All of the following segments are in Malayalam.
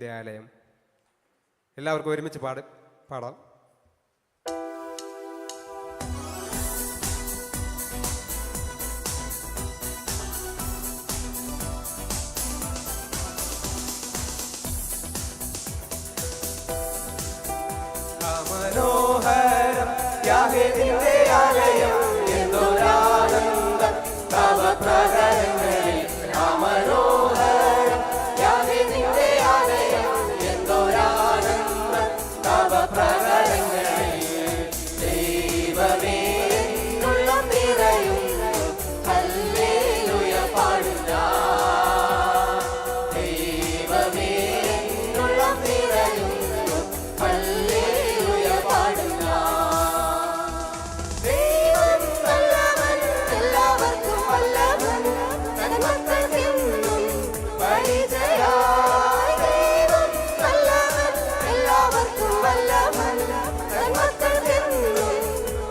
നിന്റെ ആലയം. എല്ലാവർക്കും ഒരുമിച്ച് പാടാം. മനോഹരം യാഹേ നിന്റെ ആലയം, എന്തൊരാനന്ദം തവ പ്രകടനങ്ങളിൽ. മനോഹരം യാഹേ നിന്റെ ആലയം, എന്തൊരാനന്ദം തവ പ്രകടനങ്ങളിൽ. ദൈവമേ ഉള്ളം നിറയുന്നു, ഹല്ലേലൂയ പാടുക. ദൈവമേ ഉള്ളം നിറയുന്നു, ഹല്ലേലൂയ പാടുക. ദൈവം നല്ലവൻ, എല്ലാവർക്കും വല്ലവൻ, നന്മകൾക്കെന്നും പരിചയായി. ദൈവം നല്ലവൻ, എല്ലാവർക്കും വല്ലവൻ, നന്മകൾക്കെന്നും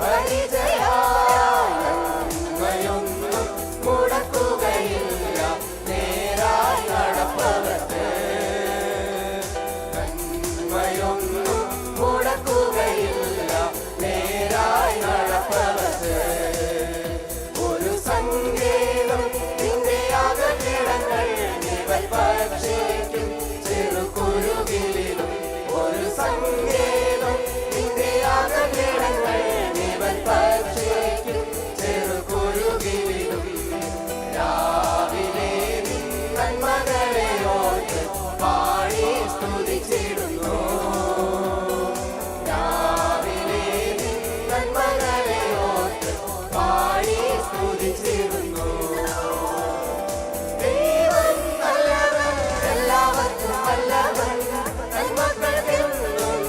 പരിചയായി. നന്മയൊന്നും മുടക്കുകയില്ല നേരായി നടപ്പവർക്ക്. നന്മയൊന്നും മുടക്കുകയില്ല നേരായി നടപ്പവർക്ക്. ഒരു സങ്കേതം നിന്റെ അകക്കിടങ്ങൾ ഇവർ ഭക്ഷിക്കും ചെറുകുരുകിലും. ഒരു സങ്കേതം നിന്റെ അകക്കിടങ്ങൾ ഇവർ ഭക്ഷിക്കും ചെറുകുരുകിലും. രാവിലെ നിൻ നന്മകളെ ഓർത്ത് പാടി സ്തുതിച്ചിടുന്നു. രാവിലെ നിൻ നന്മകളെ ഓർത്ത് പാടി സ്തുതിച്ചിടുന്നു. ദൈവം നല്ലവൻ, എല്ലാവർക്കും വല്ലവൻ, നന്മകൾക്കെന്നും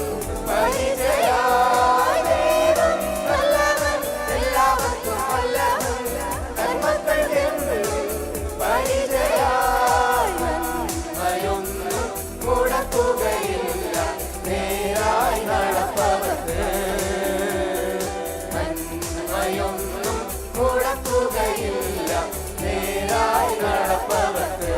പരിചയായി. ദൈവം നല്ലവൻ, എല്ലാവർക്കും വല്ലവൻ, നന്മകൾക്കെന്നും പരിചയായി. നന്മയൊന്നും മുടക്കുകയില്ല നേരായി നടപ്പവർക്ക്. നന്മയൊന്നും മുടക്കുകയില്ല നേരായി നടപ്പവർക്ക്.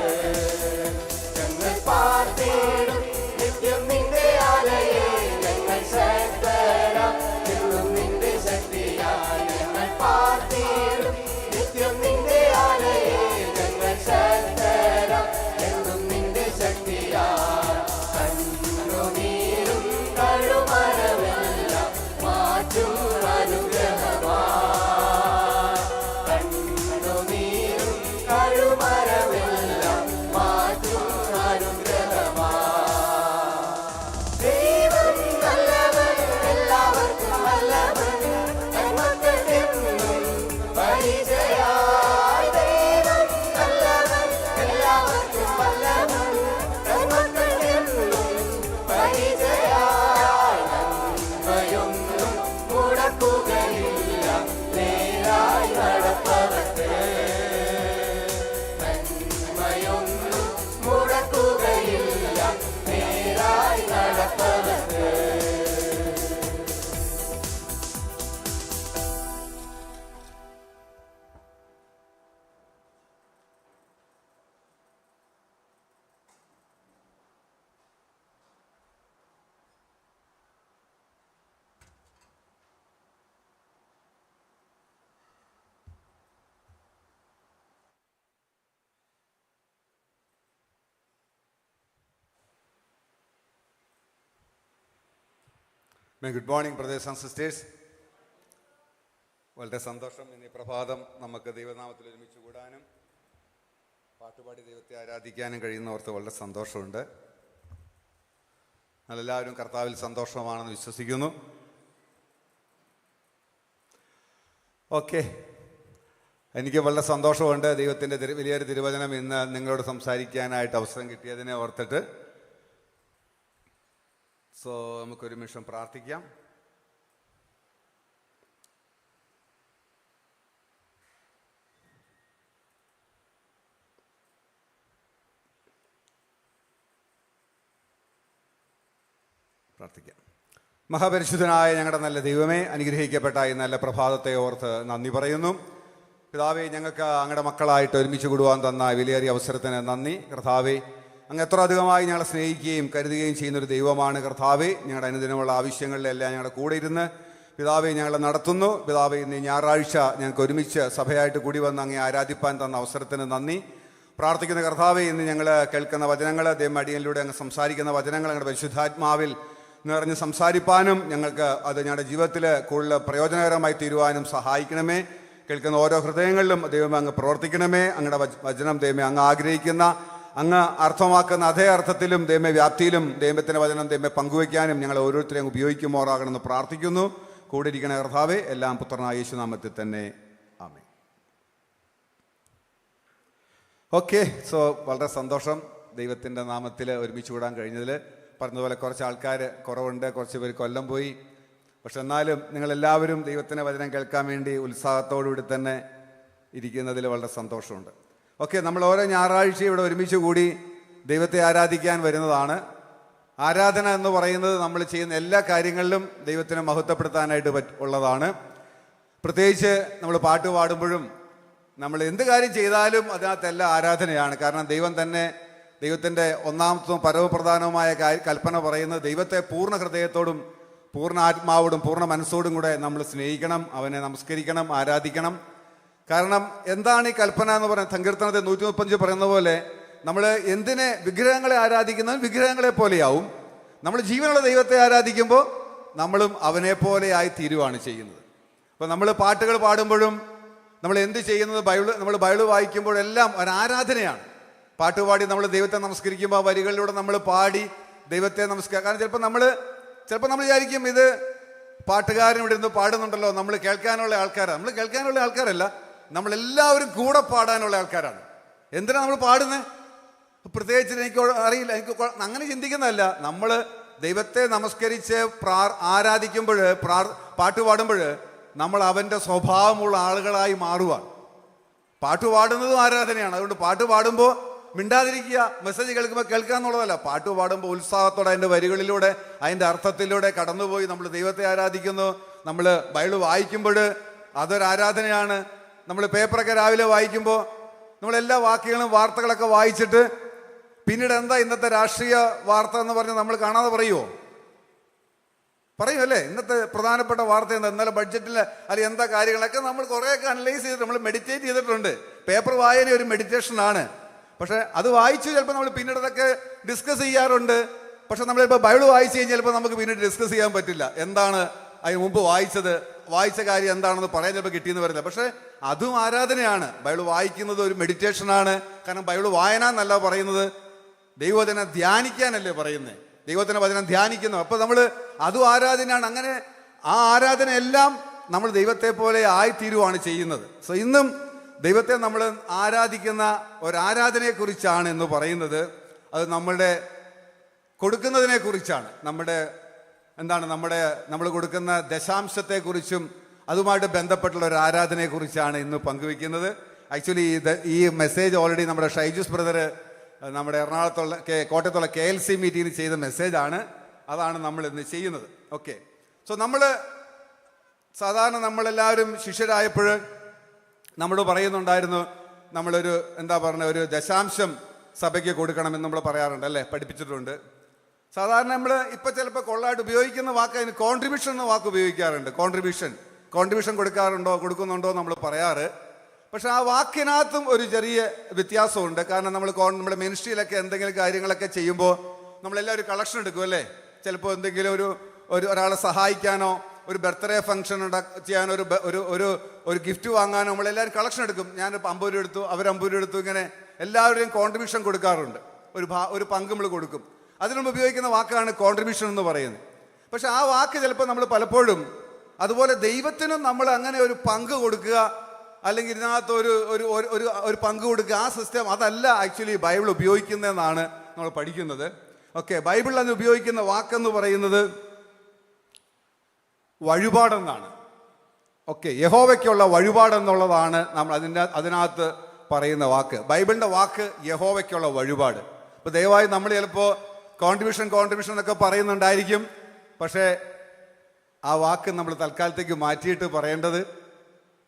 ഞങ്ങൾ പാർത്തിടും നിത്യം നിന്റെ ആലയെ, ഞങ്ങൾ ശക്തരാം എന്നും നിന്റെ ശക്തിയാൽ. ഞങ്ങൾ പാർത്തിടും നിത്യം നിന്റെ ആലയെ, ഞങ്ങൾ ശക്തരാം എന്നും നിന്റെ ശക്തിയാൽ. കണ്ണുനീരും കഴുമരമെല്ലാം മാറ്റും അനുഗ്രഹമാ. കണ്ണുനീരും കഴുമരമെല്ലാം മാറ്റും അനുഗ്രഹമാ. ദൈവം നല്ലവൻ, എല്ലാവർക്കും വല്ലവൻ, നന്മകൾക്കെന്നും പരിചയായി. ദൈവം നല്ലവൻ, എല്ലാവർക്കും വല്ലവൻ, നന്മകൾക്കെന്നും പരിചയായി. നന്മയൊന്നും മുടക്കുകയില്ല നേരായി നടപ്പവർക്ക്. നന്മയൊന്നും മുടക്കുകയില്ല നേരായി നടപ്പവർക്ക്. Good morning brothers and sisters. വളരെ സന്തോഷം ഇന്ന് ഈ പ്രഭാതം നമുക്ക് ദൈവനാമത്തിൽ ഒരുമിച്ച് കൂടാനും പാട്ടുപാടി ദൈവത്തെ ആരാധിക്കാനും കഴിയുന്നവർക്ക് വളരെ സന്തോഷമുണ്ട്. നമ്മളെല്ലാവരും കർത്താവിൽ സന്തോഷമാണെന്ന് വിശ്വസിക്കുന്നു. ഓക്കെ, എനിക്ക് വളരെ സന്തോഷമുണ്ട് ദൈവത്തിൻ്റെ വലിയൊരു തിരുവചനം ഇന്ന് നിങ്ങളോട് സംസാരിക്കാനായിട്ട് അവസരം കിട്ടിയതിനെ ഓർത്തിട്ട്. സോ നമുക്കൊരു നിമിഷം പ്രാർത്ഥിക്കാം. മഹാപരിശുദ്ധനായ ഞങ്ങളുടെ നല്ല ദൈവമേ, അനുഗ്രഹിക്കപ്പെട്ട ഈ നല്ല പ്രഭാതത്തെ ഓർത്ത് നന്ദി പറയുന്നു. കർത്താവേ, ഞങ്ങൾക്ക് അങ്ങയുടെ മക്കളായിട്ട് ഒരുമിച്ച് കൂടുവാൻ തന്ന വിലയേറിയ അവസരത്തിന് നന്ദി. കർത്താവേ, അങ്ങ് എത്ര അധികമായി ഞങ്ങളെ സ്നേഹിക്കുകയും കരുതുകയും ചെയ്യുന്നൊരു ദൈവമാണ് കർത്താവേ. ഞങ്ങളുടെ അനുദിനമുള്ള ആവശ്യങ്ങളിലെല്ലാം ഞങ്ങളുടെ കൂടെ ഇരുന്ന് പിതാവെ ഞങ്ങളെ നടത്തുന്നു. പിതാവെ, ഇന്ന് ഞായറാഴ്ച ഞങ്ങൾക്ക് ഒരുമിച്ച് സഭയായിട്ട് കൂടി വന്ന് അങ്ങേ ആരാധിപ്പാൻ തന്ന അവസരത്തിന് നന്ദി. പ്രാർത്ഥിക്കുന്ന കർത്താവെ, ഇന്ന് ഞങ്ങൾ കേൾക്കുന്ന വചനങ്ങൾ, ദൈവമടിയിലൂടെ അങ്ങ് സംസാരിക്കുന്ന വചനങ്ങൾ ഞങ്ങളുടെ പരിശുദ്ധാത്മാവിൽ നിറഞ്ഞ് സംസാരിപ്പാനും ഞങ്ങൾക്ക് അത് ഞങ്ങളുടെ ജീവിതത്തിൽ കൂടുതൽ പ്രയോജനകരമായി തീരുവാനും സഹായിക്കണമേ. കേൾക്കുന്ന ഓരോ ഹൃദയങ്ങളിലും ദൈവമേ അങ്ങ് പ്രവർത്തിക്കണമേ. അങ്ങയുടെ വചനം ദൈവമേ അങ്ങ് ആഗ്രഹിക്കുന്ന, അങ്ങ് അർത്ഥമാക്കുന്ന അതേ അർത്ഥത്തിലും ദൈവമേ വ്യാപ്തിയിലും ദൈവത്തിൻ്റെ വചനം ദൈവമേ പങ്കുവയ്ക്കാനും ഞങ്ങൾ ഓരോരുത്തരെയും ഉപയോഗിക്കുമാറാകണമെന്ന് പ്രാർത്ഥിക്കുന്നു. കൂടെ ഇരിക്കണ കർത്താവേ, എല്ലാം പുത്രനായ യേശുനാമത്തിൽ തന്നെ ആമേൻ. ഓക്കെ, സോ വളരെ സന്തോഷം ദൈവത്തിൻ്റെ നാമത്തിൽ ഒരുമിച്ച് കൂടാൻ കഴിഞ്ഞതിൽ. പറഞ്ഞതുപോലെ കുറച്ച് ആൾക്കാർ കുറവുണ്ട്, കുറച്ച് പേര് കൊല്ലം പോയി. പക്ഷെ എന്നാലും നിങ്ങളെല്ലാവരും ദൈവത്തിൻ്റെ വചനം കേൾക്കാൻ വേണ്ടി ഉത്സാഹത്തോടുകൂടി തന്നെ ഇരിക്കുന്നതിൽ വളരെ സന്തോഷമുണ്ട്. ഓക്കെ, നമ്മൾ ഓരോ ഞായറാഴ്ച ഇവിടെ ഒരുമിച്ച് കൂടി ദൈവത്തെ ആരാധിക്കാൻ വരുന്നതാണ്. ആരാധന എന്ന് പറയുന്നത് നമ്മൾ ചെയ്യുന്ന എല്ലാ കാര്യങ്ങളിലും ദൈവത്തിനെ മഹത്വപ്പെടുത്താനായിട്ട് ഉള്ളതാണ്. പ്രത്യേകിച്ച് നമ്മൾ പാട്ട് പാടുമ്പോഴും നമ്മൾ എന്ത് കാര്യം ചെയ്താലും അതിനകത്തെല്ലാം ആരാധനയാണ്. കാരണം ദൈവം തന്നെ, ദൈവത്തിൻ്റെ ഒന്നാമത്തും പരമപ്രധാനവുമായ കൽപ്പന പറയുന്നത് ദൈവത്തെ പൂർണ്ണ ഹൃദയത്തോടും പൂർണ്ണ ആത്മാവോടും പൂർണ്ണ മനസ്സോടും കൂടെ നമ്മൾ സ്നേഹിക്കണം, അവനെ നമസ്കരിക്കണം, ആരാധിക്കണം. കാരണം എന്താണ് ഈ കൽപ്പന എന്ന് പറയുന്നത്? സങ്കീർത്തനത്തെ 135 പറയുന്ന പോലെ നമ്മൾ എന്തിനെ വിഗ്രഹങ്ങളെ ആരാധിക്കുന്നതും വിഗ്രഹങ്ങളെ പോലെയാവും. നമ്മൾ ജീവനുള്ള ദൈവത്തെ ആരാധിക്കുമ്പോൾ നമ്മളും അവനെ പോലെയായി തീരുവാണ് ചെയ്യുന്നത്. അപ്പോൾ നമ്മൾ പാട്ടുകൾ പാടുമ്പോഴും നമ്മൾ എന്ത് ചെയ്യുന്നത്, നമ്മൾ ബൈബിൾ വായിക്കുമ്പോഴെല്ലാം ഒരു ആരാധനയാണ്. പാട്ടുപാടി നമ്മൾ ദൈവത്തെ നമസ്കരിക്കുമ്പോൾ വരികളിലൂടെ നമ്മൾ പാടി ദൈവത്തെ നമസ്കരിക്കുക. കാരണം ചിലപ്പോൾ നമ്മൾ വിചാരിക്കും ഇത് പാട്ടുകാരൻ ഇവിടെ നിന്ന് പാടുന്നുണ്ടല്ലോ, നമ്മൾ കേൾക്കാനുള്ള ആൾക്കാരാണ്. നമ്മൾ കേൾക്കാനുള്ള ആൾക്കാരല്ല, നമ്മളെല്ലാവരും കൂടെ പാടാനുള്ള ആൾക്കാരാണ്. എന്തിനാണ് നമ്മൾ പാടുന്നത്? പ്രത്യേകിച്ച് എനിക്ക് അറിയില്ല, എനിക്ക് അങ്ങനെ ചിന്തിക്കുന്നതല്ല. നമ്മൾ ദൈവത്തെ നമസ്കരിച്ച് ആരാധിക്കുമ്പോൾ, പാട്ട് പാടുമ്പോൾ നമ്മൾ അവൻ്റെ സ്വഭാവമുള്ള ആളുകളായി മാറുവാണ്. പാട്ട് പാടുന്നതും ആരാധനയാണ്. അതുകൊണ്ട് പാട്ട് പാടുമ്പോൾ മിണ്ടാതിരിക്കുക, മെസ്സേജ് കേൾക്കുമ്പോൾ കേൾക്കുക എന്നുള്ളതല്ല. പാട്ട് പാടുമ്പോൾ ഉത്സാഹത്തോടെ അതിൻ്റെ വരികളിലൂടെ അതിൻ്റെ അർത്ഥത്തിലൂടെ കടന്നുപോയി നമ്മൾ ദൈവത്തെ ആരാധിക്കുന്നു. നമ്മൾ ബൈബിൾ വായിക്കുമ്പോൾ അതൊരു ആരാധനയാണ്. നമ്മൾ പേപ്പറൊക്കെ രാവിലെ വായിക്കുമ്പോൾ നമ്മളെല്ലാ വാക്യങ്ങളും വാർത്തകളൊക്കെ വായിച്ചിട്ട് പിന്നീട് എന്താ ഇന്നത്തെ രാഷ്ട്രീയ വാർത്ത എന്ന് പറഞ്ഞ് നമ്മൾ കാണാതെ പറയുമോ? പറയുമല്ലേ? ഇന്നത്തെ പ്രധാനപ്പെട്ട വാർത്ത എന്താ, ഇന്നലെ ബഡ്ജറ്റിൽ അല്ലെങ്കിൽ എന്താ കാര്യങ്ങളൊക്കെ നമ്മൾ കുറേയൊക്കെ അനലൈസ് ചെയ്തിട്ട് നമ്മൾ മെഡിറ്റേറ്റ് ചെയ്തിട്ടുണ്ട്. പേപ്പർ വായന ഒരു മെഡിറ്റേഷനാണ്. പക്ഷെ അത് വായിച്ചു ചിലപ്പോൾ നമ്മൾ പിന്നീട് അതൊക്കെ ഡിസ്കസ് ചെയ്യാറുണ്ട്. പക്ഷെ നമ്മളിപ്പോൾ ബൈബിൾ വായിച്ചു കഴിഞ്ഞാൽ ചിലപ്പോൾ നമുക്ക് പിന്നീട് ഡിസ്കസ് ചെയ്യാൻ പറ്റില്ല. എന്താണ് അതിന് മുമ്പ് വായിച്ച കാര്യം എന്താണെന്ന് പറയാൻ ചിലപ്പോൾ കിട്ടിയെന്ന് വരില്ല. പക്ഷെ അതും ആരാധനയാണ്. ബൈബിൾ വായിക്കുന്നത് ഒരു മെഡിറ്റേഷനാണ്. കാരണം ബൈബിൾ വായന എന്നല്ല പറയുന്നത്, ദൈവവചനം ധ്യാനിക്കാനല്ലേ പറയുന്നത്. ദൈവത്തിൻ്റെ വചനം ധ്യാനിക്കുന്നു. അപ്പോൾ നമ്മൾ അതും ആരാധനയാണ്. അങ്ങനെ ആ ആരാധന എല്ലാം നമ്മൾ ദൈവത്തെ പോലെ ആയിത്തീരുവാണ് ചെയ്യുന്നത്. സോ ഇന്നും ദൈവത്തെ നമ്മൾ ആരാധിക്കുന്ന ഒരാരാധനയെക്കുറിച്ചാണ് എന്ന് പറയുന്നത്. അത് നമ്മളുടെ കൊടുക്കുന്നതിനെ കുറിച്ചാണ്. നമ്മൾ കൊടുക്കുന്ന ദശാംശത്തെക്കുറിച്ചും അതുമായിട്ട് ബന്ധപ്പെട്ടുള്ള ഒരു ആരാധനയെക്കുറിച്ചാണ് ഇന്ന് പങ്കുവെക്കുന്നത്. ആക്ച്വലി ഈ മെസ്സേജ് ഓൾറെഡി നമ്മുടെ ഷൈജൂസ് ബ്രദർ നമ്മുടെ കോട്ടയത്തുള്ള KLC മീറ്റിങ്ങിന് ചെയ്ത മെസ്സേജാണ്. അതാണ് നമ്മൾ ഇന്ന് ചെയ്യുന്നത്. ഓക്കെ, സോ സാധാരണ നമ്മളെല്ലാവരും ശിഷ്യരായപ്പോൾ നമ്മൾ പറയുന്നുണ്ടായിരുന്നു, നമ്മളൊരു ഒരു ദശാംശം സഭയ്ക്ക് കൊടുക്കണമെന്ന് നമ്മൾ പറയാറുണ്ട് അല്ലേ, പഠിപ്പിച്ചിട്ടുണ്ട്. സാധാരണ നമ്മൾ ഇപ്പം ചിലപ്പോൾ കൊള്ളായിട്ട് ഉപയോഗിക്കുന്ന വാക്ക് അതിന് കോൺട്രിബ്യൂഷൻ എന്ന വാക്ക് ഉപയോഗിക്കാറുണ്ട്. കോൺട്രിബ്യൂഷൻ കൊടുക്കുന്നുണ്ടോ നമ്മൾ പറയാറ്. പക്ഷെ ആ വാക്കിനകത്തും ഒരു ചെറിയ വ്യത്യാസമുണ്ട്. കാരണം നമ്മുടെ മിനിസ്ട്രിയിലൊക്കെ എന്തെങ്കിലും കാര്യങ്ങളൊക്കെ ചെയ്യുമ്പോൾ നമ്മളെല്ലാവരും കളക്ഷൻ എടുക്കും അല്ലേ. ചിലപ്പോൾ എന്തെങ്കിലും ഒരാളെ സഹായിക്കാനോ ഒരു ബർത്ത്ഡേ ഫംഗ്ഷൻ ചെയ്യാനോ ഒരു ഗിഫ്റ്റ് വാങ്ങാനോ നമ്മളെല്ലാവരും കളക്ഷൻ എടുക്കും. ഞാനിപ്പോൾ 50 രൂപ എടുത്തു, അവർ 50 രൂപ എടുത്തു, ഇങ്ങനെ എല്ലാവരെയും കോൺട്രിബ്യൂഷൻ കൊടുക്കാറുണ്ട്. ഒരു പങ്ക് നമ്മൾ കൊടുക്കും. അതിനുമുമ്പ് ഉപയോഗിക്കുന്ന വാക്കാണ് കോൺട്രിബ്യൂഷൻ എന്ന് പറയുന്നത്. പക്ഷെ ആ വാക്ക് ചിലപ്പോൾ നമ്മൾ പലപ്പോഴും അതുപോലെ ദൈവത്തിനും നമ്മൾ അങ്ങനെ ഒരു പങ്ക് കൊടുക്കുക, അല്ലെങ്കിൽ ഇതിനകത്ത് ഒരു പങ്ക് കൊടുക്കുക, ആ സിസ്റ്റം അതല്ല ആക്ച്വലി ബൈബിൾ ഉപയോഗിക്കുന്നതെന്നാണ് നമ്മൾ പഠിക്കുന്നത്. ഓക്കെ, ബൈബിളിൽ അന്ന് ഉപയോഗിക്കുന്ന വാക്കെന്ന് പറയുന്നത് വഴിപാടെന്നാണ്. ഓക്കെ, യഹോവയ്ക്കുള്ള വഴിപാടെന്നുള്ളതാണ് നമ്മൾ അതിനകത്ത് പറയുന്ന വാക്ക്. ബൈബിളിൻ്റെ വാക്ക് യഹോവയ്ക്കുള്ള വഴിപാട്. അപ്പോൾ ദയവായി നമ്മൾ ചിലപ്പോൾ കോൺട്രിബ്യൂഷൻ എന്നൊക്കെ പറയുന്നുണ്ടായിരിക്കും. പക്ഷേ ആ വാക്ക് നമ്മൾ തൽക്കാലത്തേക്ക് മാറ്റിയിട്ട് പറയേണ്ടത്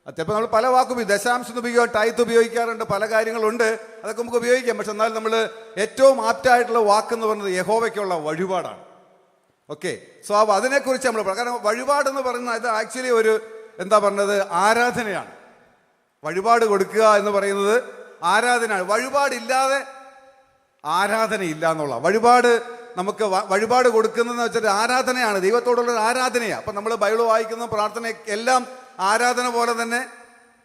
ചിലപ്പോൾ നമ്മൾ പല വാക്കും ദശാംശം ഉപയോഗിക്കുക, ടൈത്ത് ഉപയോഗിക്കാറുണ്ട്, പല കാര്യങ്ങളുണ്ട്, അതൊക്കെ നമുക്ക് ഉപയോഗിക്കാം. പക്ഷെ എന്നാൽ നമ്മൾ ഏറ്റവും ആപ്റ്റായിട്ടുള്ള വാക്കെന്ന് പറയുന്നത് യഹോവയ്ക്കുള്ള വഴിപാടാണ്. ഓക്കെ, സോ അതിനെക്കുറിച്ച് നമ്മൾ കാരണം വഴിപാടെന്ന് പറയുന്നത് ഇത് ആക്ച്വലി ഒരു എന്താ പറഞ്ഞത് ആരാധനയാണ്. വഴിപാട് കൊടുക്കുക എന്ന് പറയുന്നത് ആരാധനയാണ്. വഴിപാടില്ലാതെ ആരാധനയില്ല എന്നുള്ള വഴിപാട് നമുക്ക് വഴിപാട് കൊടുക്കുന്നതെന്ന് വെച്ചാൽ ആരാധനയാണ്, ദൈവത്തോടുള്ള ആരാധനയാണ്. അപ്പം നമ്മൾ ബൈബിൾ വായിക്കുന്ന പ്രാർത്ഥന എല്ലാം ആരാധന പോലെ തന്നെ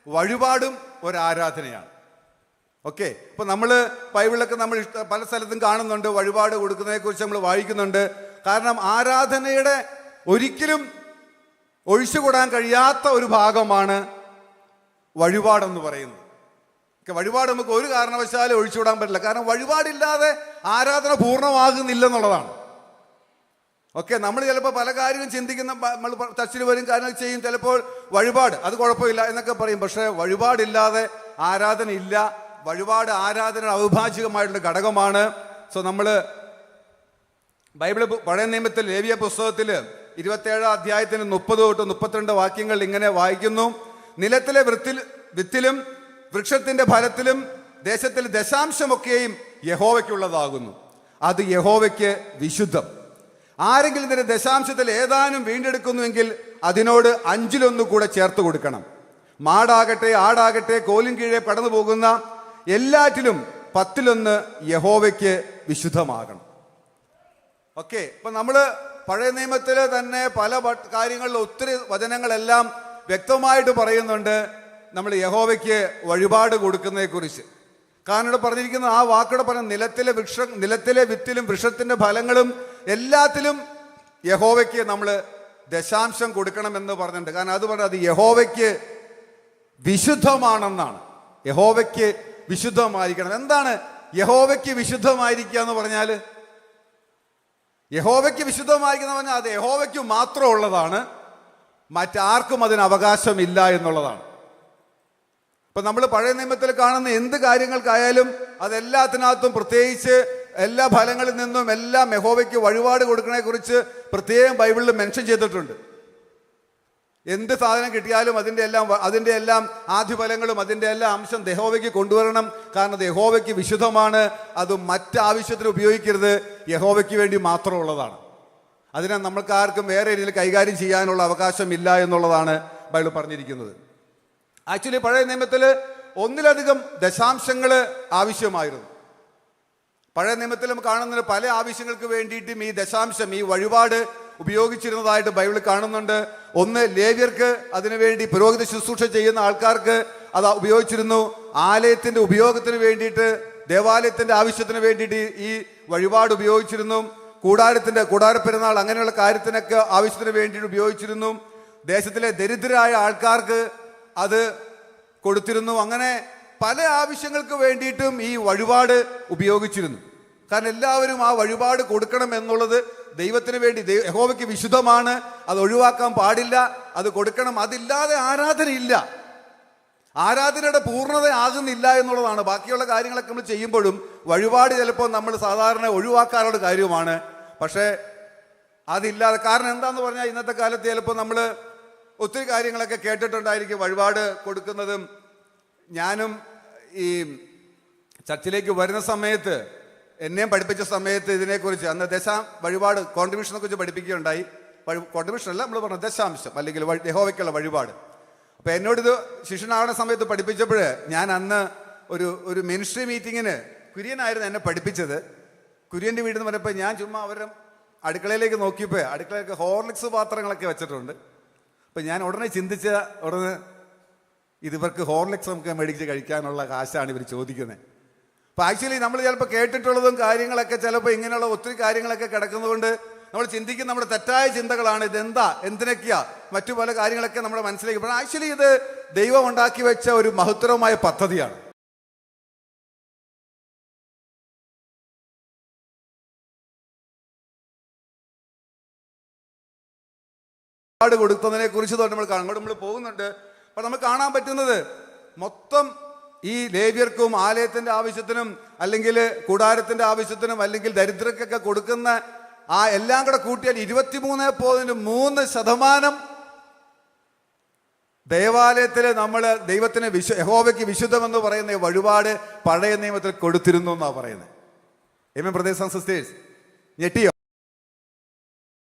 വഴിപാടും ഒരു ആരാധനയാണ്. ഓക്കെ, ഇപ്പം നമ്മൾ ബൈബിളിലൊക്കെ നമ്മൾ പല സ്ഥലത്തും കാണുന്നുണ്ട്, വഴിപാട് കൊടുക്കുന്നതിനെ കുറിച്ച് നമ്മൾ വായിക്കുന്നുണ്ട്. കാരണം ആരാധനയുടെ ഒരിക്കലും ഒഴിച്ചുകൂടാൻ കഴിയാത്ത ഒരു ഭാഗമാണ് വഴിപാടെന്ന് പറയുന്നത്. വഴിപാട് നമുക്ക് ഒരു കാരണവശാലും ഒഴിച്ചുവിടാൻ പറ്റില്ല. കാരണം വഴിപാടില്ലാതെ ആരാധന പൂർണ്ണമാകുന്നില്ലെന്നുള്ളതാണ്. ഓക്കെ, നമ്മൾ ചിലപ്പോൾ പല കാര്യവും ചിന്തിക്കുന്ന, നമ്മൾ ചർച്ചിൽ വരും, കാര്യങ്ങൾ ചെയ്യും, ചിലപ്പോൾ വഴിപാട് അത് കുഴപ്പമില്ല എന്നൊക്കെ പറയും. പക്ഷേ വഴിപാടില്ലാതെ ആരാധന ഇല്ല. വഴിപാട് ആരാധനയുടെ അവിഭാജ്യമായിട്ടുള്ള ഘടകമാണ്. സോ നമ്മൾ ബൈബിള് പഴയ നിയമത്തിൽ ലേവ്യ പുസ്തകത്തിൽ 27 അധ്യായത്തിന് 30 തൊട്ട് 32 വാക്യങ്ങൾ ഇങ്ങനെ വായിക്കുന്നു. നിലത്തിലെ വിത്തിലും വൃക്ഷത്തിന്റെ ഫലത്തിലും ദേശത്തിലെ ദശാംശമൊക്കെയും യഹോവയ്ക്കുള്ളതാകുന്നു. അത് യഹോവയ്ക്ക് വിശുദ്ധം. ആരെങ്കിലും ഇതിന്റെ ദശാംശത്തിൽ ഏതാനും വീണ്ടെടുക്കുന്നുവെങ്കിൽ അതിനോട് 5-1 കൂടെ ചേർത്ത് കൊടുക്കണം. മാടാകട്ടെ, ആടാകട്ടെ, കോലിൻ കീഴെ കടന്നു പോകുന്ന എല്ലാറ്റിലും 10-1 യഹോവയ്ക്ക് വിശുദ്ധമാകണം. ഓക്കെ, ഇപ്പൊ നമ്മള് പഴയ നിയമത്തില് തന്നെ പല കാര്യങ്ങളിൽ ഒത്തിരി വചനങ്ങളെല്ലാം വ്യക്തമായിട്ട് പറയുന്നുണ്ട് നമ്മൾ യഹോവയ്ക്ക് വഴിപാട് കൊടുക്കുന്നതിനെ കുറിച്ച്. കാരണം ഇവിടെ പറഞ്ഞിരിക്കുന്ന ആ വാക്കോടെ പറഞ്ഞ നിലത്തിലെ വിത്തിലും വൃക്ഷത്തിന്റെ ഫലങ്ങളും എല്ലാത്തിലും യഹോവയ്ക്ക് നമ്മൾ ദശാംശം കൊടുക്കണമെന്ന് പറഞ്ഞിട്ടുണ്ട്. കാരണം അത് പറഞ്ഞത് അത് യഹോവയ്ക്ക് വിശുദ്ധമാണെന്നാണ്. യഹോവയ്ക്ക് വിശുദ്ധമായിരിക്കണം. എന്താണ് യഹോവയ്ക്ക് വിശുദ്ധമായിരിക്കുക എന്ന് പറഞ്ഞാൽ? യഹോവയ്ക്ക് വിശുദ്ധമായിരിക്കുന്ന പറഞ്ഞാൽ അത് യഹോവയ്ക്ക് മാത്രം ഉള്ളതാണ്, മറ്റാർക്കും അതിന് അവകാശമില്ല എന്നുള്ളതാണ്. ഇപ്പൊ നമ്മൾ പഴയ നിയമത്തിൽ കാണുന്ന എന്ത് കാര്യങ്ങൾക്കായാലും അതെല്ലാത്തിനകത്തും പ്രത്യേകിച്ച് എല്ലാ ഫലങ്ങളിൽ നിന്നും എല്ലാം യഹോവയ്ക്ക് വഴിപാട് കൊടുക്കുന്നതിനെ കുറിച്ച് പ്രത്യേകം ബൈബിളിൽ മെൻഷൻ ചെയ്തിട്ടുണ്ട്. എന്ത് സാധനം കിട്ടിയാലും അതിൻ്റെ എല്ലാം ആദ്യഫലങ്ങളും അതിൻ്റെ എല്ലാ അംശം യഹോവയ്ക്ക് കൊണ്ടുവരണം. കാരണം അത് യഹോവയ്ക്ക് വിശുദ്ധമാണ്. അത് മറ്റാവശ്യത്തിന് ഉപയോഗിക്കരുത്, യഹോവയ്ക്ക് വേണ്ടി മാത്രമുള്ളതാണ്. അതിനെ നമ്മൾക്ക് ആർക്കും വേറെ രീതിയിൽ കൈകാര്യം ചെയ്യാനുള്ള അവകാശം ഇല്ല എന്നുള്ളതാണ് ബൈബിൾ പറഞ്ഞിരിക്കുന്നത്. ആക്ച്വലി പഴയ നിയമത്തിൽ 1-ലധികം ദശാംശങ്ങൾ ആവശ്യമായിരുന്നു. പഴയ നിയമത്തിലും കാണുന്ന പല ആവശ്യങ്ങൾക്ക് വേണ്ടിയിട്ടും ഈ ദശാംശം, ഈ വഴിപാട് ഉപയോഗിച്ചിരുന്നതായിട്ട് ബൈബിളിൽ കാണുന്നുണ്ട്. ഒന്ന്, ലേവ്യർക്ക് അതിനുവേണ്ടി പുരോഹിത ശുശ്രൂഷ ചെയ്യുന്ന ആൾക്കാർക്ക് അത് ഉപയോഗിച്ചിരുന്നു. ആലയത്തിന്റെ ഉപയോഗത്തിന് വേണ്ടിയിട്ട്, ദേവാലയത്തിന്റെ ആവശ്യത്തിന് വേണ്ടിയിട്ട് ഈ വഴിപാട് ഉപയോഗിച്ചിരുന്നു. കൂടാരപ്പെരുന്നാൾ അങ്ങനെയുള്ള കാര്യത്തിനൊക്കെ ആവശ്യത്തിന് വേണ്ടിയിട്ട് ഉപയോഗിച്ചിരുന്നു. ദേശത്തിലെ ദരിദ്രരായ ആൾക്കാർക്ക് അത് കൊടുത്തിരുന്നു. അങ്ങനെ പല ആവശ്യങ്ങൾക്ക് വേണ്ടിയിട്ടും ഈ വഴിപാട് ഉപയോഗിച്ചിരുന്നു. കാരണം എല്ലാവരും ആ വഴിപാട് കൊടുക്കണം എന്നുള്ളത് ദൈവത്തിന് വേണ്ടി, യഹോവയ്ക്ക് വിശുദ്ധമാണ്, അത് ഒഴിവാക്കാൻ പാടില്ല, അത് കൊടുക്കണം. അതില്ലാതെ ആരാധനയില്ല, ആരാധനയുടെ പൂർണ്ണത ആകുന്നില്ല എന്നുള്ളതാണ്. ബാക്കിയുള്ള കാര്യങ്ങളൊക്കെ നമ്മൾ ചെയ്യുമ്പോഴും വഴിപാട് ചിലപ്പോൾ നമ്മൾ സാധാരണ ഒഴിവാക്കാനുള്ള കാര്യമാണ്. പക്ഷേ അതില്ലാതെ, കാരണം എന്താന്ന് പറഞ്ഞാൽ ഇന്നത്തെ കാലത്ത് ചിലപ്പോൾ നമ്മൾ ഒത്തിരി കാര്യങ്ങളൊക്കെ കേട്ടിട്ടുണ്ടായിരിക്കും വഴിപാട് കൊടുക്കുന്നതും. ഞാനും ഈ ചർച്ചിലേക്ക് വരുന്ന സമയത്ത്, എന്നെയും പഠിപ്പിച്ച സമയത്ത് ഇതിനെക്കുറിച്ച് അന്ന് വഴിപാട് കോൺട്രിബ്യൂഷനെ കുറിച്ച് പഠിപ്പിക്കുകയുണ്ടായി. കോൺട്രിബ്യൂഷൻ അല്ല, നമ്മൾ പറഞ്ഞ ദശാംശം അല്ലെങ്കിൽ യഹോവയ്ക്കുള്ള വഴിപാട്. അപ്പം എന്നോടിത് ശിഷ്യനാകുന്ന സമയത്ത് പഠിപ്പിച്ചപ്പോൾ ഞാൻ അന്ന് ഒരു മിനിസ്ട്രി മീറ്റിങ്ങിന്, കുര്യനായിരുന്നു എന്നെ പഠിപ്പിച്ചത്. കുര്യൻ്റെ വീട്ടിൽ നിന്ന് പറഞ്ഞപ്പോൾ ഞാൻ ചുമ്മാ അവരുടെ അടുക്കളയിലേക്ക് നോക്കിയപ്പോൾ അടുക്കളയിലേക്ക് ഹോർലിക്സ് പാത്രങ്ങളൊക്കെ വെച്ചിട്ടുണ്ട്. അപ്പം ഞാൻ ഉടനെ ഇതിവർക്ക് ഹോർലിക്സ് നമുക്ക് മേടിച്ച് കഴിക്കാനുള്ള കാശാണ് ഇവർ ചോദിക്കുന്നത്. അപ്പോൾ ആക്ച്വലി നമ്മൾ ചിലപ്പോൾ കേട്ടിട്ടുള്ളതും കാര്യങ്ങളൊക്കെ ചിലപ്പോൾ ഇങ്ങനെയുള്ള ഒത്തിരി കാര്യങ്ങളൊക്കെ കിടക്കുന്നതുകൊണ്ട് നമ്മൾ ചിന്തിക്കുന്ന നമ്മുടെ തെറ്റായ ചിന്തകളാണ്. ഇതെന്താ, എന്തിനൊക്കെയാ, മറ്റു പല കാര്യങ്ങളൊക്കെ നമ്മുടെ മനസ്സിലേക്ക്. അപ്പോൾ ആക്ച്വലി ഇത് ദൈവം ഉണ്ടാക്കി വെച്ച ഒരു മഹത്തരമായ പദ്ധതിയാണ്. കൊടുക്കുന്നതിനെ കുറിച്ച് നമ്മൾ അങ്ങോട്ട് നമ്മൾ പോകുന്നുണ്ട്. അപ്പൊ നമുക്ക് കാണാൻ പറ്റുന്നത് മൊത്തം ഈ ലേവ്യർക്കും ആലയത്തിന്റെ ആവശ്യത്തിനും അല്ലെങ്കിൽ കൂടാരത്തിന്റെ ആവശ്യത്തിനും അല്ലെങ്കിൽ ദരിദ്രർക്കൊക്കെ കൊടുക്കുന്ന ആ എല്ലാം കൂടെ കൂട്ടിയാൽ 23.3% ദേവാലയത്തിൽ നമ്മൾ ദൈവത്തിന് യഹോവയ്ക്ക് വിശുദ്ധമെന്ന് പറയുന്ന വഴിപാട് പഴയ നിയമത്തിൽ കൊടുത്തിരുന്നു എന്നാണ് പറയുന്നത്. ആമേൻ ബ്രദേഴ്സ് ആൻഡ് സിസ്റ്റേഴ്സ്. ഞെട്ടിയോ?